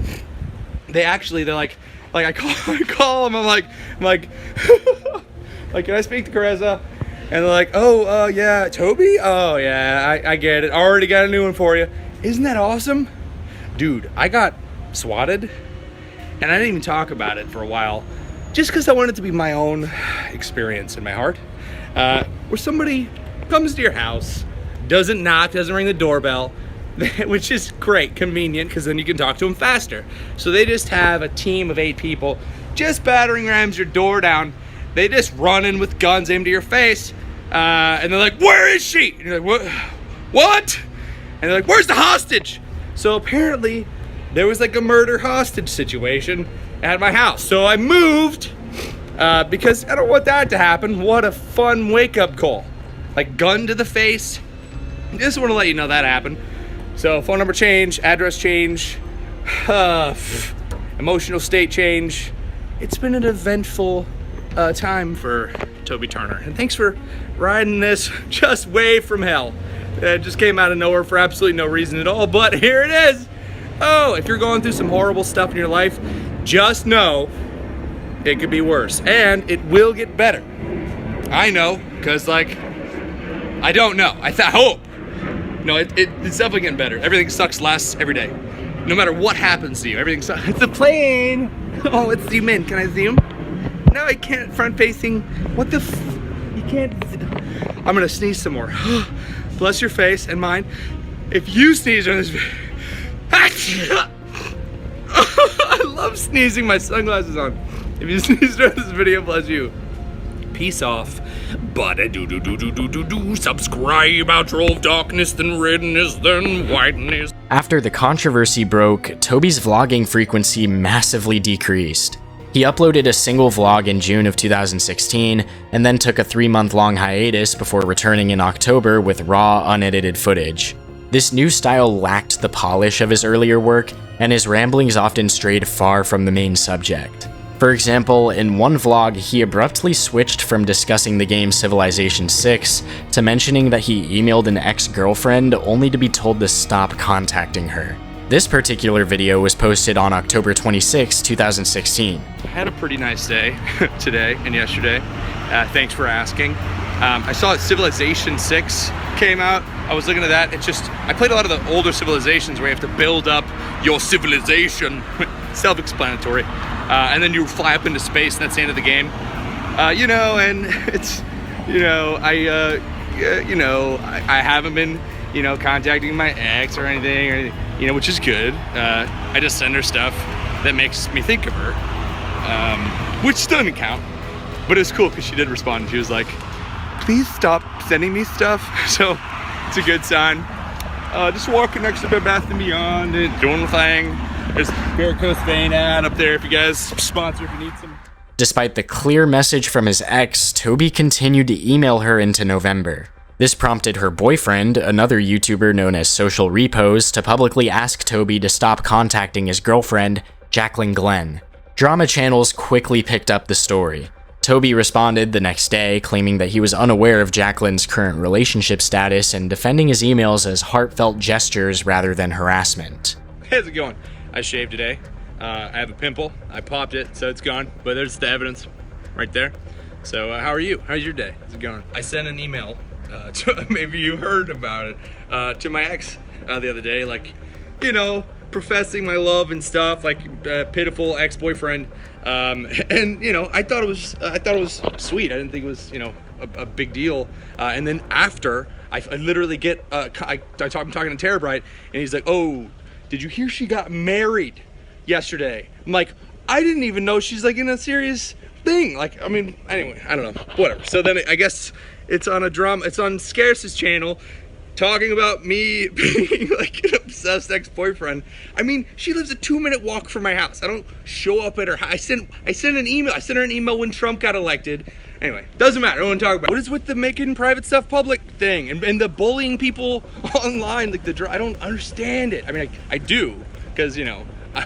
They're like I call them, I'm like, like, can I speak to Caressa? And they're like, oh, yeah, Toby? Oh, yeah, I get it. Already got a new one for you. Isn't that awesome? Dude, I got swatted, and I didn't even talk about it for a while, just because I wanted it to be my own experience in my heart, where somebody comes to your house, doesn't knock, doesn't ring the doorbell, which is great, convenient, because then you can talk to them faster. So they just have a team of 8 people just battering rams your door down. They just run in with guns aimed at your face, and they're like, where is she? And you're like, what? And they're like, where's the hostage? So apparently there was like a murder hostage situation at my house. So I moved because I don't want that to happen. What a fun wake-up call. Like, gun to the face. Just want to let you know that happened. So phone number change, address change, emotional state change. It's been an eventful time for Toby Turner, and thanks for riding this just way from hell. It just came out of nowhere for absolutely no reason at all, but here it is. Oh, if you're going through some horrible stuff in your life, just know it could be worse, and it will get better. I know, because, like, I don't know. I hope. No, it's definitely getting better. Everything sucks less every day. No matter what happens to you, everything sucks. It's a plane. Oh, let's zoom in. Can I zoom? No, I can't. Front facing. What the you can't. I'm gonna sneeze some more. Bless your face and mine. If you sneeze on this video. I love sneezing, my sunglasses on. If you sneeze during this video, bless you. Peace off. But do subscribe. Outro of darkness, then redness, then whiteness. After the controversy broke, Toby's vlogging frequency massively decreased. He uploaded a single vlog in June of 2016, and then took a 3-month-long hiatus before returning in October with raw, unedited footage. This new style lacked the polish of his earlier work, and his ramblings often strayed far from the main subject. For example, in one vlog, he abruptly switched from discussing the game Civilization 6 to mentioning that he emailed an ex-girlfriend only to be told to stop contacting her. This particular video was posted on October 26, 2016. I had a pretty nice day today and yesterday. Thanks for asking. I saw Civilization 6 came out. I was looking at that. I played a lot of the older Civilizations where you have to build up your civilization. Self-explanatory. And then you fly up into space and that's the end of the game. And it's, I haven't been, contacting my ex or anything, which is good. I just send her stuff that makes me think of her, which doesn't count. But it's cool because she did respond and she was like, please stop sending me stuff. So it's a good sign. Just walking next to Bed Bath & Beyond and doing the thing. There's Varicose Vein ad up there if you guys sponsor if you need some. Despite the clear message from his ex, Toby continued to email her into November. This prompted her boyfriend, another YouTuber known as Social Repos, to publicly ask Toby to stop contacting his girlfriend, Jacqueline Glenn. Drama channels quickly picked up the story. Toby responded the next day, claiming that he was unaware of Jacqueline's current relationship status and defending his emails as heartfelt gestures rather than harassment. How's it going? I shaved today. I have a pimple. I popped it, so it's gone. But there's the evidence right there. So how are you? How's your day? How's it going? I sent an email, maybe you heard about it, to my ex the other day, professing my love and stuff, pitiful ex-boyfriend. And I thought it was sweet. I didn't think it was, a big deal. And then after, I literally get, I'm talking to Terabyte, and he's like, oh, did you hear she got married yesterday? I'm like, I didn't even know she's in a serious thing. Anyway, I don't know, whatever. So then I guess it's on it's on Scarce's channel, talking about me being an obsessed ex-boyfriend. She lives a 2-minute walk from my house. I don't show up at her house. I sent an email. I sent her an email when Trump got elected. Anyway, doesn't matter. I don't want to talk about it. What is with the making private stuff public thing and the bullying people online? I don't understand it. I do, because,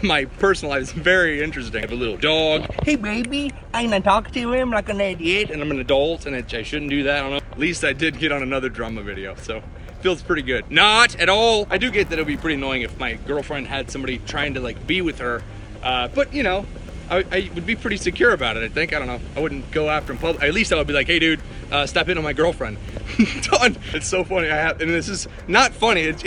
my personal life is very interesting. I have a little dog. Hey, baby, I'm gonna talk to him like an idiot, and I'm an adult, and I shouldn't do that. I don't know. At least I did get on another drama video, so feels pretty good. Not at all. I do get that it would be pretty annoying if my girlfriend had somebody trying to be with her, but I would be pretty secure about it, I think. I don't know. I wouldn't go after him public. At least I would be like, hey dude, stop hitting on my girlfriend. Done. It's so funny. And this is not funny. It's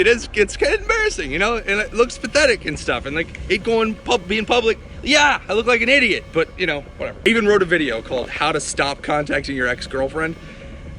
kind of embarrassing, and it looks pathetic and stuff. And it being public, yeah, I look like an idiot, but whatever. I even wrote a video called How to Stop Contacting Your Ex-Girlfriend.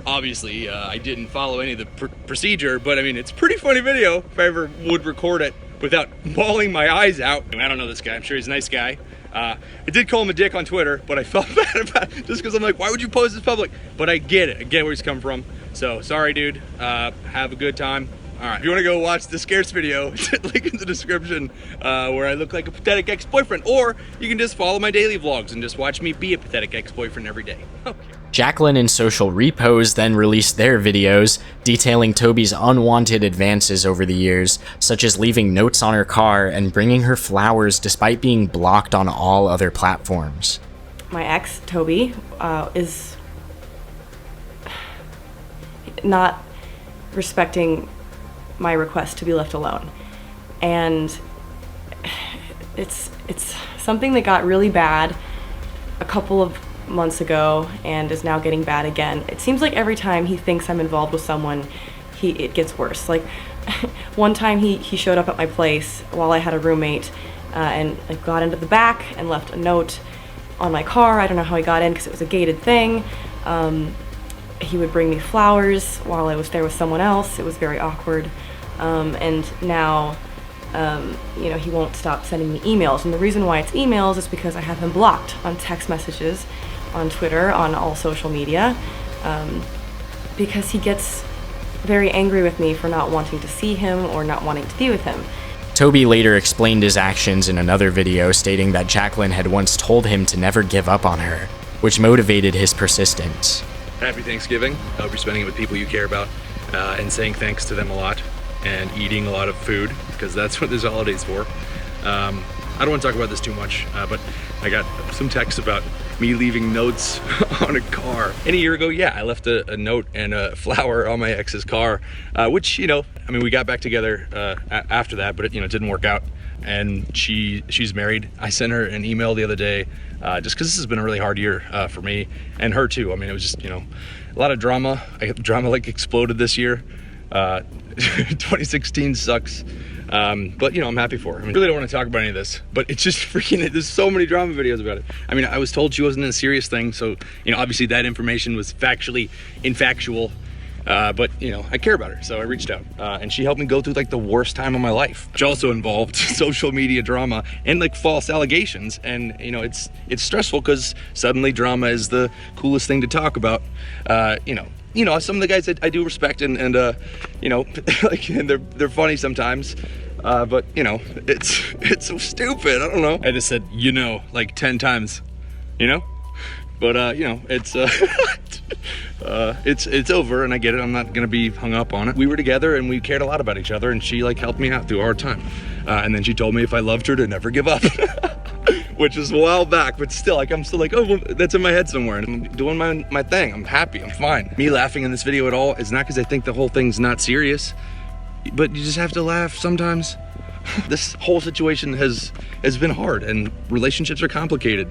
Obviously, I didn't follow any of the procedure, but it's a pretty funny video if I ever would record it without bawling my eyes out. I don't know this guy. I'm sure he's a nice guy. I did call him a dick on Twitter, but I felt bad about it just because I'm like, why would you post this public? But I get it. I get where he's come from. So, sorry, dude. Have a good time. All right. If you want to go watch the Scarce video, link in the description where I look like a pathetic ex-boyfriend. Or you can just follow my daily vlogs and just watch me be a pathetic ex-boyfriend every day. Okay. Jacqueline and Social Repos then released their videos detailing Toby's unwanted advances over the years, such as leaving notes on her car and bringing her flowers despite being blocked on all other platforms. My ex, Toby, is not respecting my request to be left alone. And it's something that got really bad a couple of months ago and is now getting bad again. It seems like every time he thinks I'm involved with someone, it gets worse. One time he showed up at my place while I had a roommate and got into the back and left a note on my car. I don't know how he got in because it was a gated thing. He would bring me flowers while I was there with someone else. It was very awkward. And now he won't stop sending me emails. And the reason why it's emails is because I have him blocked on text messages, on Twitter, on all social media, because he gets very angry with me for not wanting to see him or not wanting to be with him. Toby later explained his actions in another video, stating that Jacqueline had once told him to never give up on her, which motivated his persistence. Happy Thanksgiving. I hope you're spending it with people you care about and saying thanks to them a lot and eating a lot of food, because that's what this holiday's for. I don't want to talk about this too much, but I got some texts about me leaving notes on a car. And a year ago, yeah, I left a note and a flower on my ex's car, which, you know, I mean, we got back together after that, but it, you know, didn't work out. And she's married. I sent her an email the other day, just because this has been a really hard year for me and her too. I mean, it was just, you know, a lot of drama. Drama like exploded this year. 2016 sucks. But you know, I'm happy for her. I mean, I really don't want to talk about any of this, but it's just freaking, there's so many drama videos about it. I mean, I was told she wasn't in a serious thing, so, you know, obviously that information was factually infactual, but you know, I care about her, so I reached out, and she helped me go through like the worst time of my life, which also involved social media drama and like false allegations. And you know, it's stressful because suddenly drama is the coolest thing to talk about. You know, some of the guys I do respect and you know, like, and they're funny sometimes, but you know, it's so stupid. I don't know. I just said, you know, like 10 times, you know, but you know, it's over, and I get it. I'm not gonna be hung up on it. We were together and we cared a lot about each other, and she like helped me out through a hard time, and then she told me if I loved her to never give up. Which is a while back, but still, like, I'm still like, oh, well, that's in my head somewhere, and I'm doing my thing. I'm happy, I'm fine. Me laughing in this video at all is not because I think the whole thing's not serious, but you just have to laugh sometimes. This whole situation has been hard, and relationships are complicated,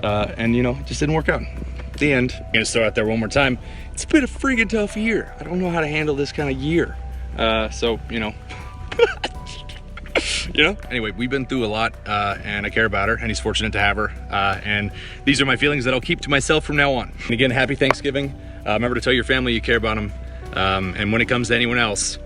and you know, it just didn't work out. At the end, I'm gonna throw out there one more time. It's been a freaking tough year. I don't know how to handle this kind of year, so you know. You know, anyway, we've been through a lot, and I care about her, and he's fortunate to have her, and these are my feelings that I'll keep to myself from now on. And again, happy Thanksgiving. Remember to tell your family you care about them, and when it comes to anyone else,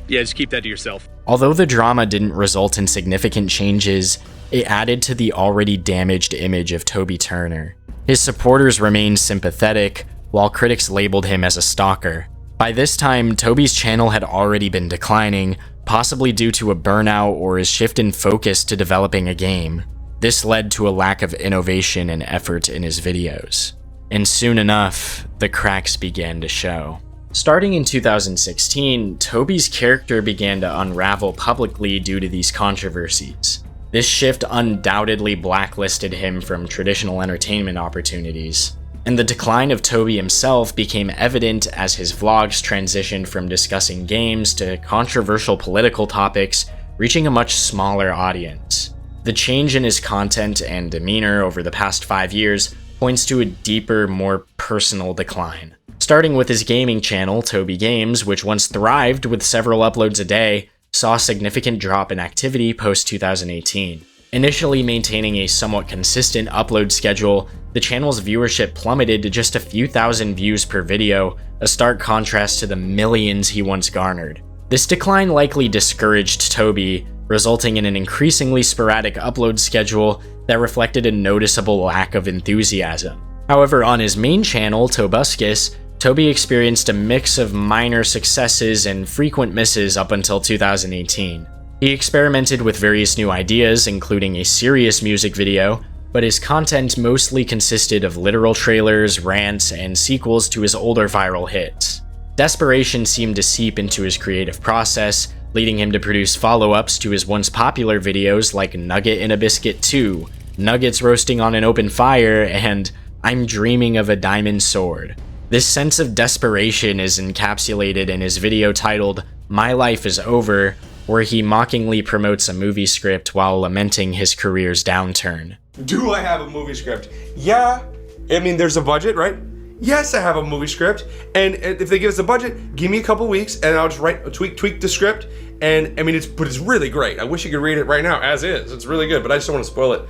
yeah, just keep that to yourself. Although the drama didn't result in significant changes, it added to the already damaged image of Toby Turner. His supporters remained sympathetic, while critics labeled him as a stalker. By this time, Toby's channel had already been declining, possibly due to a burnout or his shift in focus to developing a game. This led to a lack of innovation and effort in his videos. And soon enough, the cracks began to show. Starting in 2016, Toby's character began to unravel publicly due to these controversies. This shift undoubtedly blacklisted him from traditional entertainment opportunities. And the decline of Toby himself became evident as his vlogs transitioned from discussing games to controversial political topics, reaching a much smaller audience. The change in his content and demeanor over the past 5 years points to a deeper, more personal decline. Starting with his gaming channel, Toby Games, which once thrived with several uploads a day, saw a significant drop in activity post-2018. Initially maintaining a somewhat consistent upload schedule, the channel's viewership plummeted to just a few thousand views per video, a stark contrast to the millions he once garnered. This decline likely discouraged Toby, resulting in an increasingly sporadic upload schedule that reflected a noticeable lack of enthusiasm. However, on his main channel, Tobuscus, Toby experienced a mix of minor successes and frequent misses up until 2018. He experimented with various new ideas, including a serious music video, but his content mostly consisted of literal trailers, rants, and sequels to his older viral hits. Desperation seemed to seep into his creative process, leading him to produce follow-ups to his once popular videos like Nugget in a Biscuit 2, Nuggets Roasting on an Open Fire, and I'm Dreaming of a Diamond Sword. This sense of desperation is encapsulated in his video titled My Life is Over, where he mockingly promotes a movie script while lamenting his career's downturn. Do I have a movie script? Yeah. I mean, there's a budget, right? Yes, I have a movie script. And if they give us a budget, give me a couple weeks and I'll just tweak the script. And I mean, it's really great. I wish you could read it right now as is. It's really good, but I just don't want to spoil it.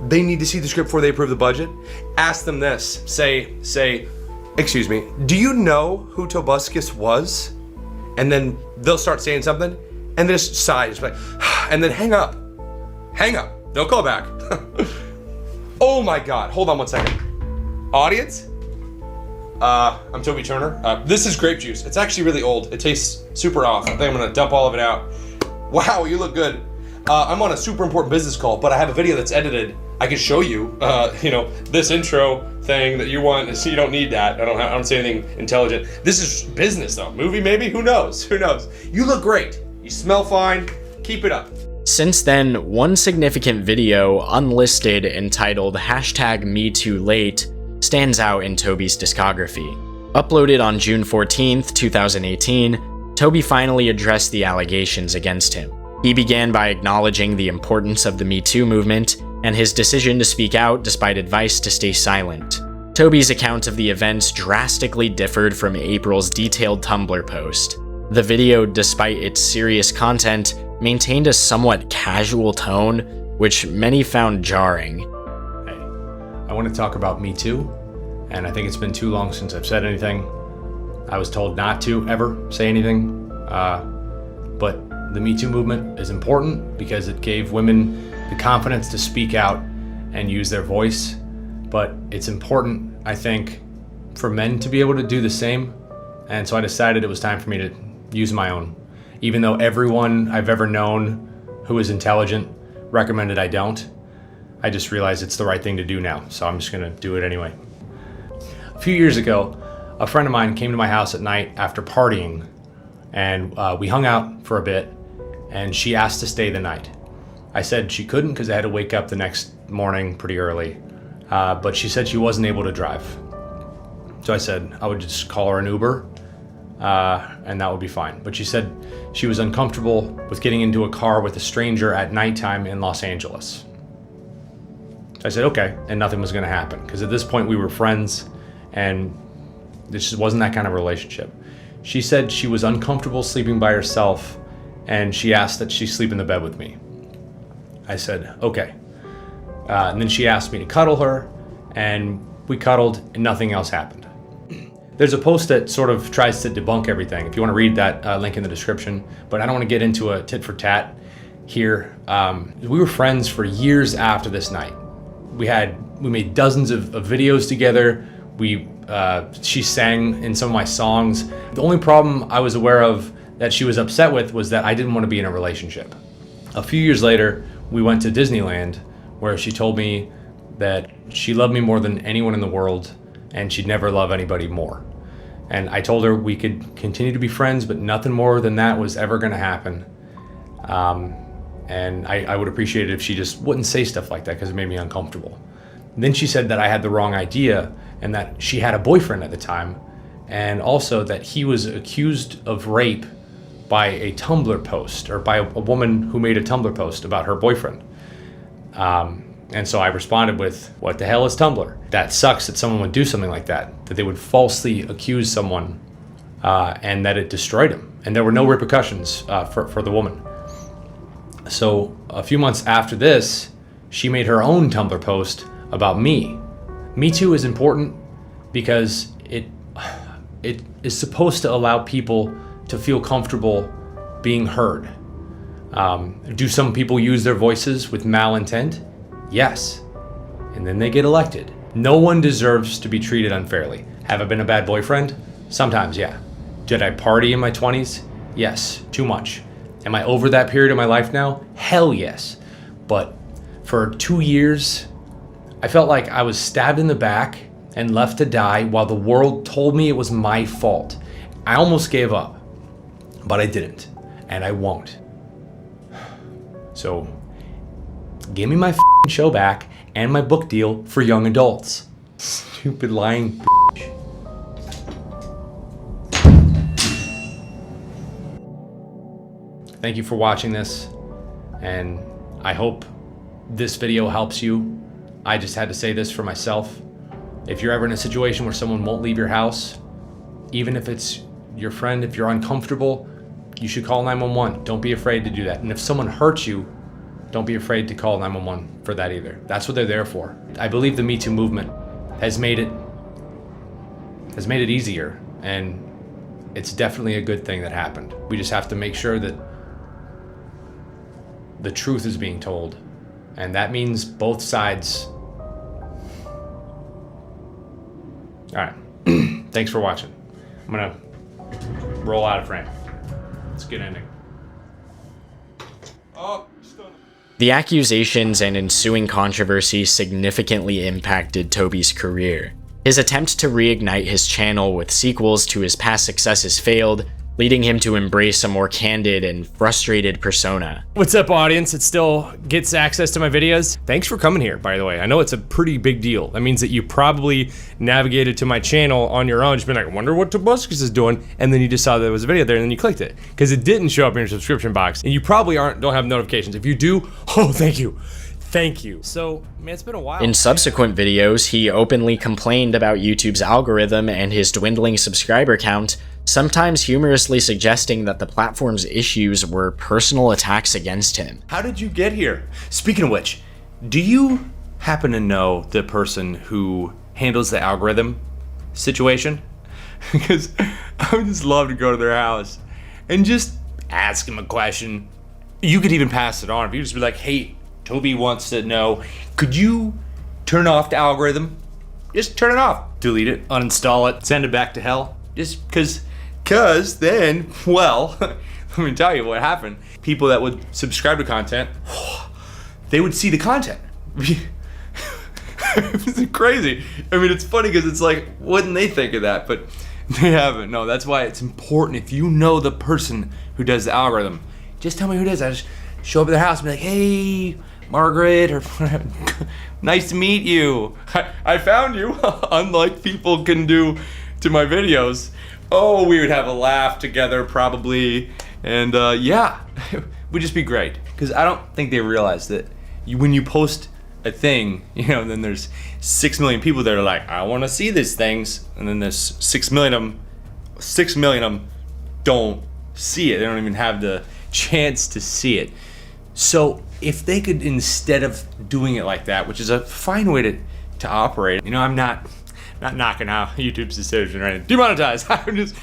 They need to see the script before they approve the budget. Ask them this. Say, excuse me, do you know who Tobuscus was? And then they'll start saying something. And then just sigh, just like, and then hang up. Hang up. Don't call back. Oh my God. Hold on one second. Audience? I'm Toby Turner. This is grape juice. It's actually really old. It tastes super off. I think I'm gonna dump all of it out. Wow, you look good. I'm on a super important business call, but I have a video that's edited. I can show you, you know, this intro thing that you want. So you don't need that. I don't say anything intelligent. This is business though. Movie maybe? Who knows? Who knows? You look great. You smell fine. Keep it up. Since then, one significant video, unlisted, entitled #MeTooLate, stands out in Toby's discography. Uploaded on June 14th, 2018, Toby finally addressed the allegations against him. He began by acknowledging the importance of the Me Too movement and his decision to speak out despite advice to stay silent. Toby's account of the events drastically differed from April's detailed Tumblr post. The video, despite its serious content, maintained a somewhat casual tone, which many found jarring. I want to talk about Me Too, and I think it's been too long since I've said anything. I was told not to ever say anything, but the Me Too movement is important because it gave women the confidence to speak out and use their voice, but it's important, I think, for men to be able to do the same, and so I decided it was time for me to use my own. Even though everyone I've ever known who is intelligent recommended I don't, I just realized it's the right thing to do now, so I'm just gonna do it anyway. A few years ago, a friend of mine came to my house at night after partying, and we hung out for a bit, and she asked to stay the night. I said she couldn't because I had to wake up the next morning pretty early, but she said she wasn't able to drive. So I said I would just call her an Uber, and that would be fine. But she said she was uncomfortable with getting into a car with a stranger at nighttime in Los Angeles. I said okay, and nothing was gonna happen, because at this point we were friends, and this just wasn't that kind of relationship. She said she was uncomfortable sleeping by herself, and she asked that she sleep in the bed with me. I said okay. And then she asked me to cuddle her, and we cuddled, and nothing else happened. There's a post that sort of tries to debunk everything. If you want to read that, link in the description, but I don't want to get into a tit for tat here. We were friends for years after this night. We made dozens of videos together. She sang in some of my songs. The only problem I was aware of that she was upset with was that I didn't want to be in a relationship. A few years later, we went to Disneyland, where she told me that she loved me more than anyone in the world, and she'd never love anybody more. And I told her we could continue to be friends, but nothing more than that was ever gonna happen. And I would appreciate it if she just wouldn't say stuff like that, because it made me uncomfortable. And then she said that I had the wrong idea, and that she had a boyfriend at the time, and also that he was accused of rape by a Tumblr post, or by a woman who made a Tumblr post about her boyfriend. And so I responded with, what the hell is Tumblr? That sucks that someone would do something like that they would falsely accuse someone, and that it destroyed him. And there were no repercussions for the woman. So a few months after this, she made her own Tumblr post about me. Me Too is important because it is supposed to allow people to feel comfortable being heard. Do some people use their voices with malintent? Yes. And then they get elected. No one deserves to be treated unfairly. Have I been a bad boyfriend? Sometimes, yeah. Did I party in my 20s? Yes, too much. Am I over that period of my life now? Hell yes. But for 2 years, I felt like I was stabbed in the back and left to die while the world told me it was my fault. I almost gave up, but I didn't, and I won't. So, give me my show back and my book deal for young adults. Stupid lying bitch. Thank you for watching this, and I hope this video helps you. I just had to say this for myself. If you're ever in a situation where someone won't leave your house, even if it's your friend, if you're uncomfortable, you should call 911. Don't be afraid to do that. And if someone hurts you, don't be afraid to call 911 for that either. That's what they're there for. I believe the Me Too movement has made it easier, and it's definitely a good thing that happened. We just have to make sure that the truth is being told, and that means both sides. All right, thanks for watching. I'm gonna roll out of frame. It's a good ending. The accusations and ensuing controversy significantly impacted Toby's career. His attempt to reignite his channel with sequels to his past successes failed, leading him to embrace a more candid and frustrated persona. What's up, audience? It still gets access to my videos. Thanks for coming here, by the way. I know it's a pretty big deal. That means that you probably navigated to my channel on your own, just been like, I wonder what Tobuscus is doing, and then you just saw there was a video there, and then you clicked it, because it didn't show up in your subscription box, and you probably don't have notifications. If you do, oh, thank you. Thank you. So, man, it's been a while. In subsequent videos, he openly complained about YouTube's algorithm and his dwindling subscriber count, sometimes humorously suggesting that the platform's issues were personal attacks against him. How did you get here? Speaking of which, do you happen to know the person who handles the algorithm situation? Because I would just love to go to their house and just ask him a question. You could even pass it on. If you just be like, hey, Toby wants to know, could you turn off the algorithm? Just turn it off. Delete it, uninstall it, send it back to hell. Just cause then, well, let me tell you what happened. People that would subscribe to content, they would see the content. It's crazy. I mean, it's funny because it's like, wouldn't they think of that? But they haven't. No, that's why it's important. If you know the person who does the algorithm, just tell me who it is. I just show up at their house and be like, hey, Margaret, or nice to meet you. I found you, unlike people can do to my videos. Oh, we would have a laugh together probably, and yeah, it would just be great. Because I don't think they realize that when you post a thing, you know, then there's 6 million people that are like, I want to see these things, and then there's 6 million of them don't see it. They don't even have the chance to see it. So if they could, instead of doing it like that, which is a fine way to operate, you know, I'm not knocking out YouTube's decision, right? Demonetize.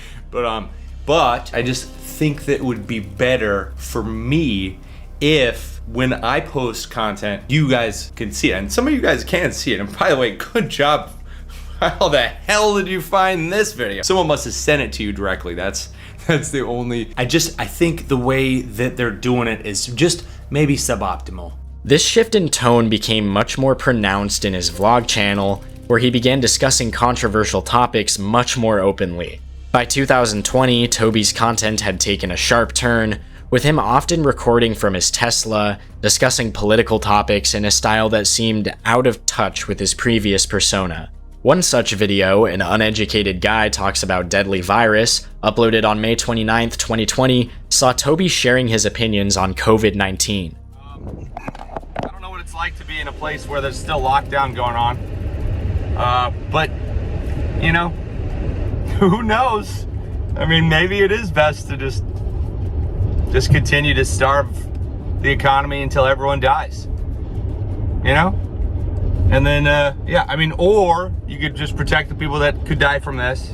But I just think that it would be better for me if when I post content, you guys can see it. And some of you guys can see it. And by the way, good job. How the hell did you find this video? Someone must have sent it to you directly. That's the only, I think the way that they're doing it is just maybe suboptimal. This shift in tone became much more pronounced in his vlog channel, where he began discussing controversial topics much more openly. By 2020, Toby's content had taken a sharp turn, with him often recording from his Tesla, discussing political topics in a style that seemed out of touch with his previous persona. One such video, An Uneducated Guy Talks About Deadly Virus, uploaded on May 29th, 2020, saw Toby sharing his opinions on COVID-19. I don't know what it's like to be in a place where there's still lockdown going on. But, you know, who knows? I mean, maybe it is best to just continue to starve the economy until everyone dies. You know? And then, yeah, I mean, or you could just protect the people that could die from this,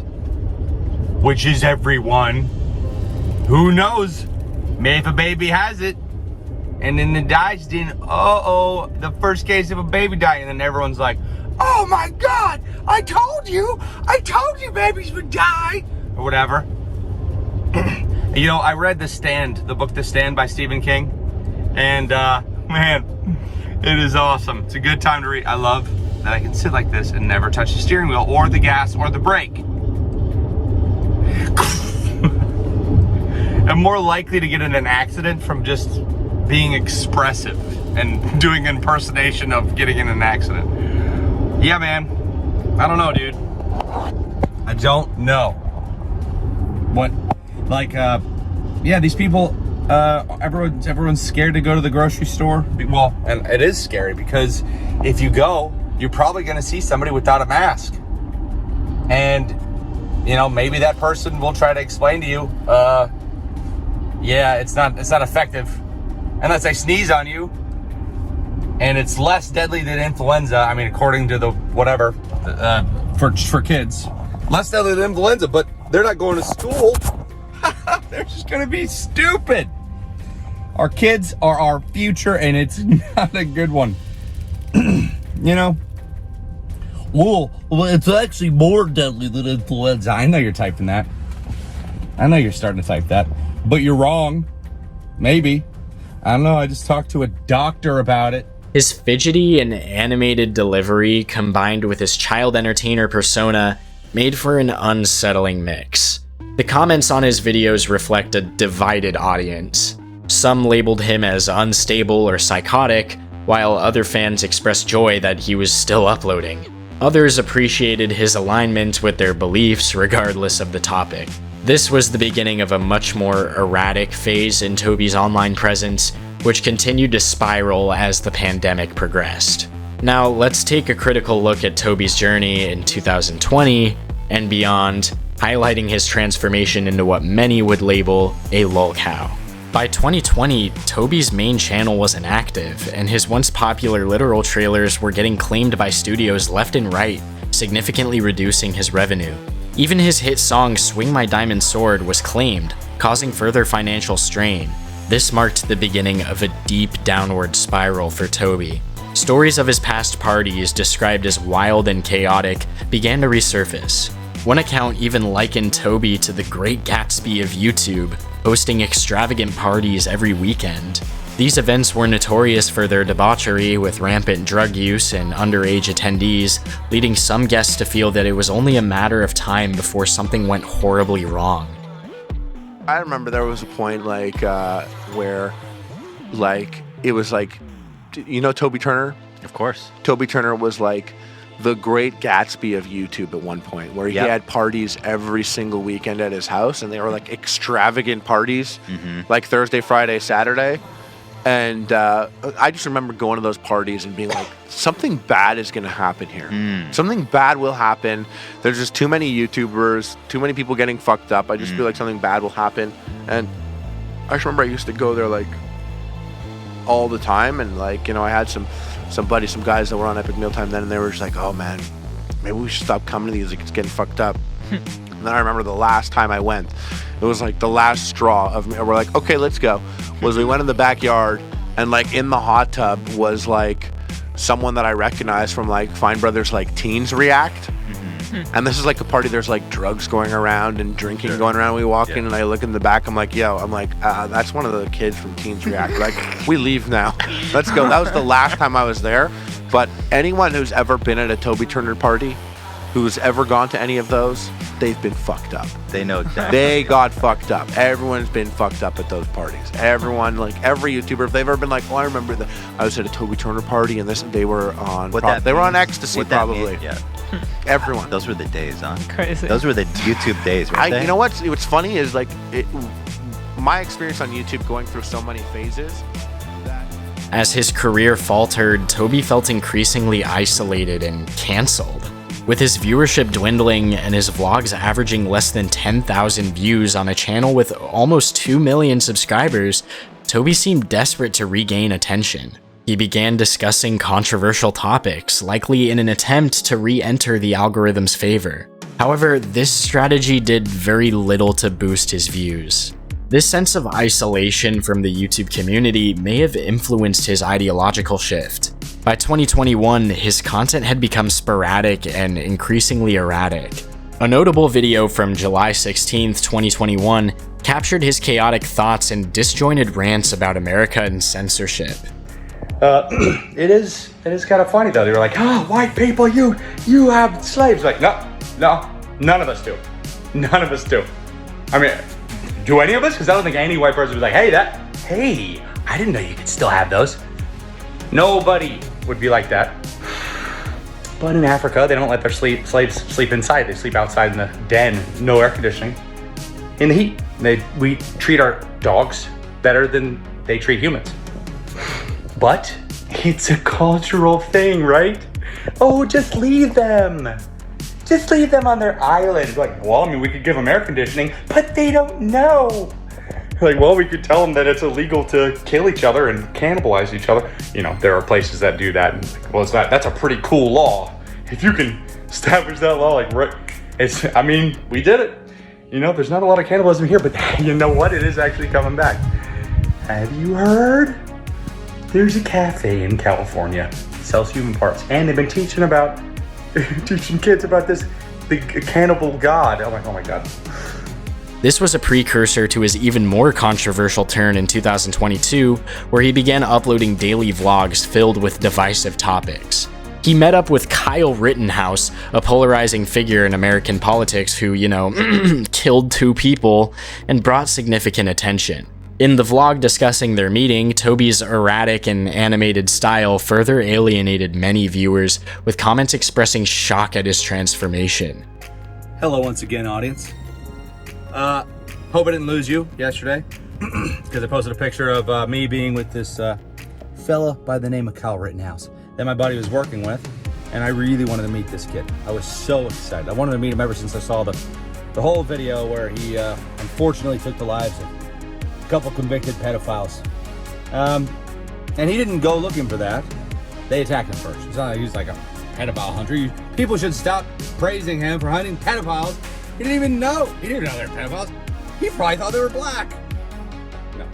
which is everyone. Who knows? Maybe if a baby has it, and then it dies, then, uh-oh, the first case of a baby dying, and then everyone's like, oh my God, I told you babies would die, or whatever. You know, I read the book The Stand by Stephen King, and, man, it is awesome. It's a good time to read. I love that I can sit like this and never touch the steering wheel or the gas or the brake. I'm more likely to get in an accident from just being expressive and doing impersonation of getting in an accident. Yeah, man. I don't know, dude. I don't know. What, like, yeah, these people, everyone's scared to go to the grocery store. Well, and it is scary because if you go, you're probably going to see somebody without a mask. And, you know, maybe that person will try to explain to you, yeah, it's not effective unless I sneeze on you. And it's less deadly than influenza. I mean, according to the whatever, for kids, less deadly than influenza, but they're not going to school. They're just going to be stupid. Our kids are our future, and it's not a good one. You know? Well, it's actually more deadly than influenza. I know you're typing that. I know you're starting to type that. But you're wrong. Maybe. I don't know. I just talked to a doctor about it. His fidgety and animated delivery, combined with his child entertainer persona, made for an unsettling mix. The comments on his videos reflect a divided audience. Some labeled him as unstable or psychotic, while other fans expressed joy that he was still uploading. Others appreciated his alignment with their beliefs regardless of the topic. This was the beginning of a much more erratic phase in Toby's online presence, which continued to spiral as the pandemic progressed. Now, let's take a critical look at Toby's journey in 2020 and beyond, highlighting his transformation into what many would label a lolcow. By 2020, Toby's main channel was inactive, and his once popular literal trailers were getting claimed by studios left and right, significantly reducing his revenue. Even his hit song Swing My Diamond Sword was claimed, causing further financial strain. This marked the beginning of a deep downward spiral for Toby. Stories of his past parties, described as wild and chaotic, began to resurface. One account even likened Toby to the Great Gatsby of YouTube, hosting extravagant parties every weekend. These events were notorious for their debauchery, with rampant drug use and underage attendees, leading some guests to feel that it was only a matter of time before something went horribly wrong. I remember there was a point where it was like, you know Toby Turner? Of course. Toby Turner was like the Great Gatsby of YouTube at one point, where he had parties every single weekend at his house, and they were like extravagant parties, like Thursday, Friday, Saturday. And I just remember going to those parties and being like, something bad is going to happen here. Something bad will happen. There's just too many YouTubers, too many people getting fucked up. I just feel like something bad will happen. And I just remember I used to go there like all the time. And like, you know, I had some buddies, some guys that were on Epic Mealtime then, and they were just like, oh man, maybe we should stop coming to these. Like, it's getting fucked up. And then I remember the last time I went, it was like the last straw of me. We're like, okay, let's go. Was we went in the backyard, and like in the hot tub was like someone that I recognized from like Fine Brothers, like Teens React. And this is like a party, there's like drugs going around and drinking going around. We walk in and I look in the back, I'm like, that's one of the kids from Teens React. Like, we leave now. Let's go. That was the last time I was there. But anyone who's ever been at a Toby Turner party, who's ever gone to any of those, they've been fucked up. They know exactly. They got fucked up. Everyone's been fucked up at those parties. Everyone, like every YouTuber, if they've ever been like, I remember that I was at a Toby Turner party and they were on they were on ecstasy probably. Everyone. Those were the days, huh? Crazy. Those were the YouTube days, right? You know what's funny is like my experience on YouTube going through so many phases. As his career faltered, Toby felt increasingly isolated and cancelled. With his viewership dwindling and his vlogs averaging less than 10,000 views on a channel with almost 2 million subscribers, Toby seemed desperate to regain attention. He began discussing controversial topics, likely in an attempt to re-enter the algorithm's favor. However, this strategy did very little to boost his views. This sense of isolation from the YouTube community may have influenced his ideological shift. By 2021, his content had become sporadic and increasingly erratic. A notable video from July 16, 2021 captured his chaotic thoughts and disjointed rants about America and censorship. It is kind of funny though. They were like, white people, you have slaves. Like, no, none of us do. None of us do. I mean, do any of us? Because I don't think any white person was like, hey, I didn't know you could still have those. Nobody would be like that. But in Africa, they don't let their slaves sleep inside. They sleep outside in the den, no air conditioning, in the heat. We treat our dogs better than they treat humans. But it's a cultural thing, right? Oh, just leave them. Just leave them on their island. Like, well, I mean, we could give them air conditioning, but they don't know. Like, well, we could tell them that it's illegal to kill each other and cannibalize each other. You know, there are places that do that. And like, well, that's a pretty cool law. If you can establish that law, like, we did it. You know, there's not a lot of cannibalism here, but you know what? It is actually coming back. Have you heard? There's a cafe in California that sells human parts, and they've been teaching kids about this, the cannibal god. I'm like, oh my god. This was a precursor to his even more controversial turn in 2022, where he began uploading daily vlogs filled with divisive topics. He met up with Kyle Rittenhouse, a polarizing figure in American politics who, killed 2 people and brought significant attention. In the vlog discussing their meeting, Toby's erratic and animated style further alienated many viewers, with comments expressing shock at his transformation. Hello once again, audience. Hope I didn't lose you yesterday, because I posted a picture of me being with this fella by the name of Kyle Rittenhouse that my buddy was working with, and I really wanted to meet this kid. I was so excited. I wanted to meet him ever since I saw the whole video where he unfortunately took the lives of a couple convicted pedophiles. And he didn't go looking for that. They attacked him first. It's not like he was like a pedophile hunter. People should stop praising him for hunting pedophiles. He didn't even know. He didn't know they were pedophiles. He probably thought they were black. No,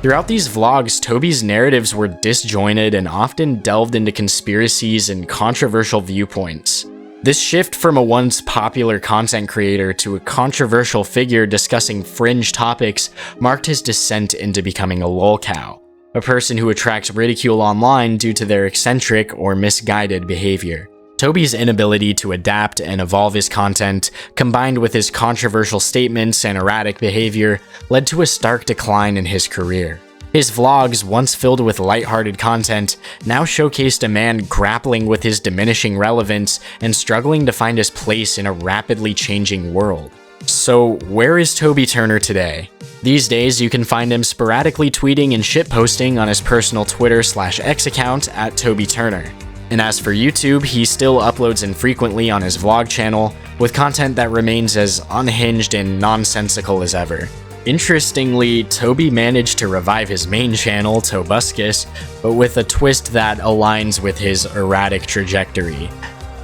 Throughout these vlogs, Toby's narratives were disjointed and often delved into conspiracies and controversial viewpoints. This shift from a once popular content creator to a controversial figure discussing fringe topics marked his descent into becoming a lolcow, a person who attracts ridicule online due to their eccentric or misguided behavior. Toby's inability to adapt and evolve his content, combined with his controversial statements and erratic behavior, led to a stark decline in his career. His vlogs, once filled with lighthearted content, now showcased a man grappling with his diminishing relevance and struggling to find his place in a rapidly changing world. So, where is Toby Turner today? These days, you can find him sporadically tweeting and shitposting on his personal Twitter/X account at Toby Turner. And as for YouTube, he still uploads infrequently on his vlog channel, with content that remains as unhinged and nonsensical as ever. Interestingly, Toby managed to revive his main channel, Tobuscus, but with a twist that aligns with his erratic trajectory: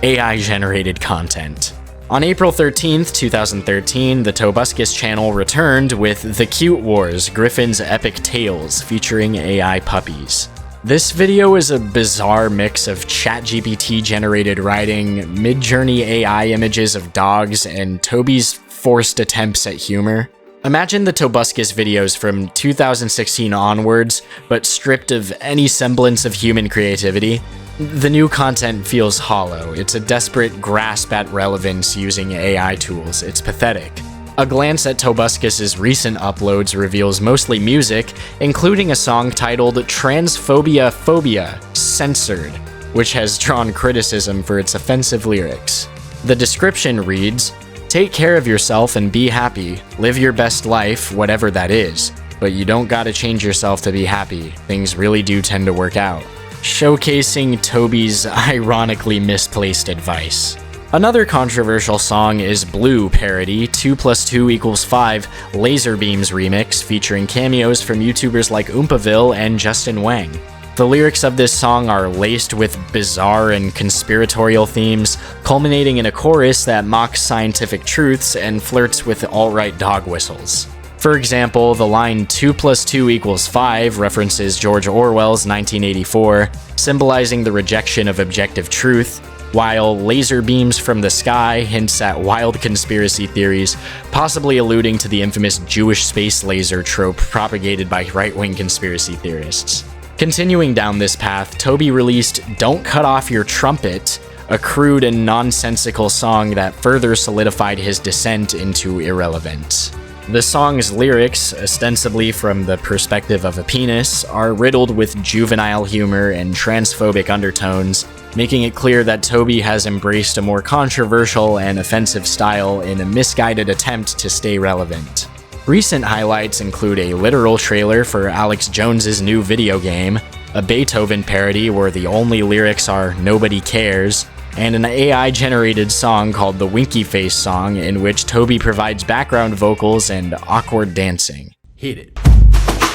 AI-generated content. On April 13th, 2013, the Tobuscus channel returned with The Cute Wars, Griffin's Epic Tales, featuring AI puppies. This video is a bizarre mix of ChatGPT-generated writing, Midjourney AI images of dogs, and Toby's forced attempts at humor. Imagine the Tobuscus videos from 2016 onwards, but stripped of any semblance of human creativity. The new content feels hollow. It's a desperate grasp at relevance using AI tools. It's pathetic. A glance at Tobuscus's recent uploads reveals mostly music, including a song titled Transphobia Phobia, Censored, which has drawn criticism for its offensive lyrics. The description reads, "Take care of yourself and be happy. Live your best life, whatever that is. But you don't gotta change yourself to be happy. Things really do tend to work out." Showcasing Toby's ironically misplaced advice. Another controversial song is Blue parody 2 + 2 = 5 Laser Beams remix, featuring cameos from YouTubers like Oompaville and Justin Wang. The lyrics of this song are laced with bizarre and conspiratorial themes, culminating in a chorus that mocks scientific truths and flirts with alt-right dog whistles. For example, the line 2 + 2 = 5 references George Orwell's 1984, symbolizing the rejection of objective truth, while laser beams from the sky hints at wild conspiracy theories, possibly alluding to the infamous Jewish space laser trope propagated by right-wing conspiracy theorists. Continuing down this path, Toby released Don't Cut Off Your Trumpet, a crude and nonsensical song that further solidified his descent into irrelevance. The song's lyrics, ostensibly from the perspective of a penis, are riddled with juvenile humor and transphobic undertones, making it clear that Toby has embraced a more controversial and offensive style in a misguided attempt to stay relevant. Recent highlights include a literal trailer for Alex Jones's new video game, a Beethoven parody where the only lyrics are "Nobody Cares," and an AI-generated song called the Winky Face Song, in which Toby provides background vocals and awkward dancing. Hit it.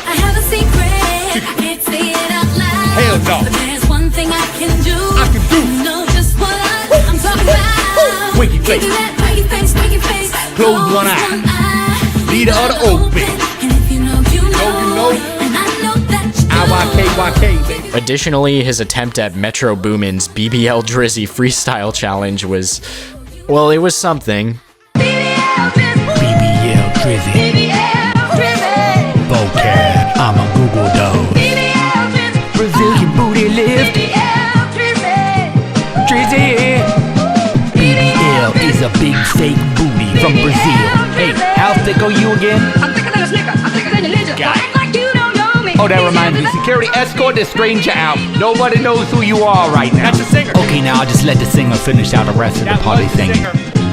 I have a secret. I can't say it out loud. Hell no. But there's one thing I can do. You know just what I'm talking about. Winky face. Do that winky face, winky face. Close one eye. Leave the other open. And if you know, you know. And I know that you IYK, baby. Additionally, his attempt at Metro Boomin's BBL Drizzy freestyle challenge was, well, it was something. BBL Drizzy. Vocab, I'm a Google dog. BBL Drizzy. Brazilian booty lift. BBL Drizzy. Brazil. BBL is a big fake booty from Brazil. Hey, how thick are you again? I'm thicker than a snicker. I'm thicker than a ninja. Got it. Act like you don't know me. Oh, that reminds me. Security, escort this stranger out. Nobody knows who you are right now. That's the singer. Okay, now I'll just let the singer finish out the rest of the party singing.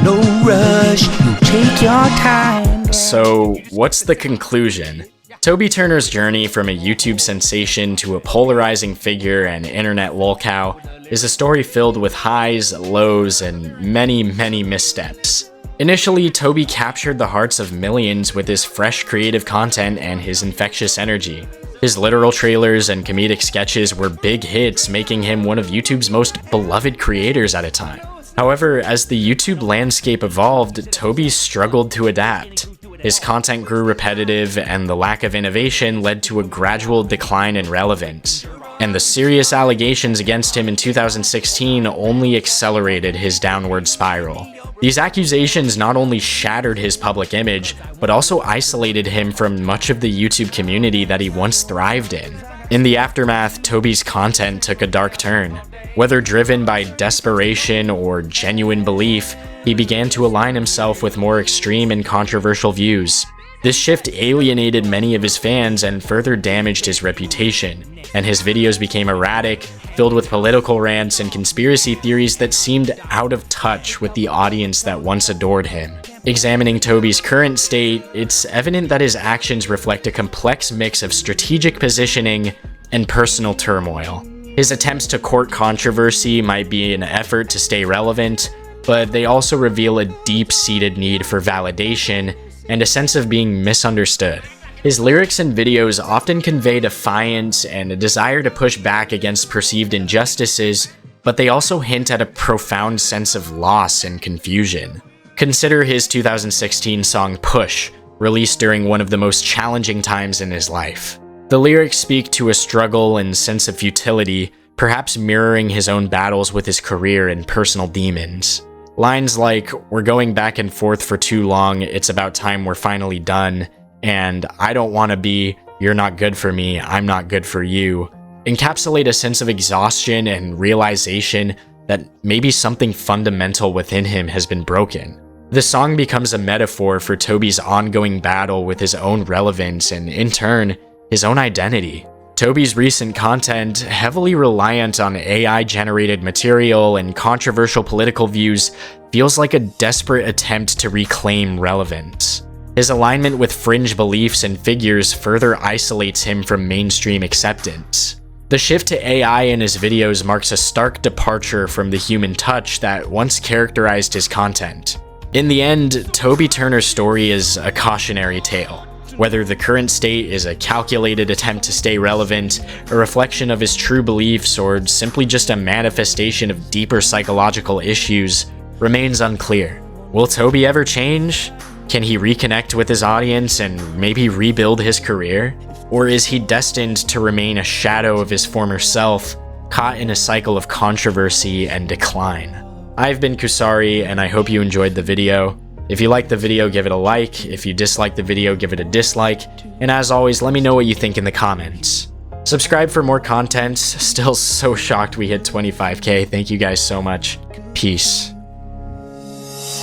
No rush, you take your time. So, what's the conclusion? Toby Turner's journey from a YouTube sensation to a polarizing figure and internet lolcow is a story filled with highs, lows, and many, many missteps. Initially, Toby captured the hearts of millions with his fresh creative content and his infectious energy. His literal trailers and comedic sketches were big hits, making him one of YouTube's most beloved creators at a time. However, as the YouTube landscape evolved, Toby struggled to adapt. His content grew repetitive, and the lack of innovation led to a gradual decline in relevance. And the serious allegations against him in 2016 only accelerated his downward spiral. These accusations not only shattered his public image, but also isolated him from much of the YouTube community that he once thrived in. In the aftermath, Toby's content took a dark turn. Whether driven by desperation or genuine belief, he began to align himself with more extreme and controversial views. This shift alienated many of his fans and further damaged his reputation, and his videos became erratic, filled with political rants and conspiracy theories that seemed out of touch with the audience that once adored him. Examining Toby's current state, it's evident that his actions reflect a complex mix of strategic positioning and personal turmoil. His attempts to court controversy might be an effort to stay relevant, but they also reveal a deep-seated need for validation and a sense of being misunderstood. His lyrics and videos often convey defiance and a desire to push back against perceived injustices, but they also hint at a profound sense of loss and confusion. Consider his 2016 song Push, released during one of the most challenging times in his life. The lyrics speak to a struggle and sense of futility, perhaps mirroring his own battles with his career and personal demons. Lines like, "We're going back and forth for too long, it's about time we're finally done," and "I don't want to be, you're not good for me, I'm not good for you," encapsulate a sense of exhaustion and realization that maybe something fundamental within him has been broken. The song becomes a metaphor for Toby's ongoing battle with his own relevance and, in turn, his own identity. Toby's recent content, heavily reliant on AI-generated material and controversial political views, feels like a desperate attempt to reclaim relevance. His alignment with fringe beliefs and figures further isolates him from mainstream acceptance. The shift to AI in his videos marks a stark departure from the human touch that once characterized his content. In the end, Toby Turner's story is a cautionary tale. Whether the current state is a calculated attempt to stay relevant, a reflection of his true beliefs, or simply just a manifestation of deeper psychological issues, remains unclear. Will Toby ever change? Can he reconnect with his audience and maybe rebuild his career? Or is he destined to remain a shadow of his former self, caught in a cycle of controversy and decline? I've been Kusari, and I hope you enjoyed the video. If you liked the video, give it a like. If you disliked the video, give it a dislike. And as always, let me know what you think in the comments. Subscribe for more content. Still so shocked we hit 25K. Thank you guys so much. Peace.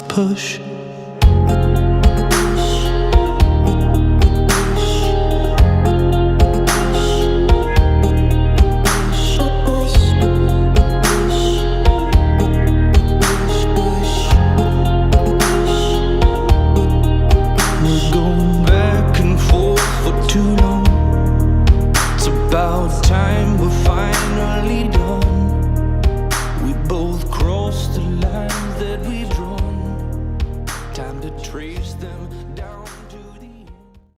Push. About time we're finally done. We both crossed the line that we've drawn. Time to trace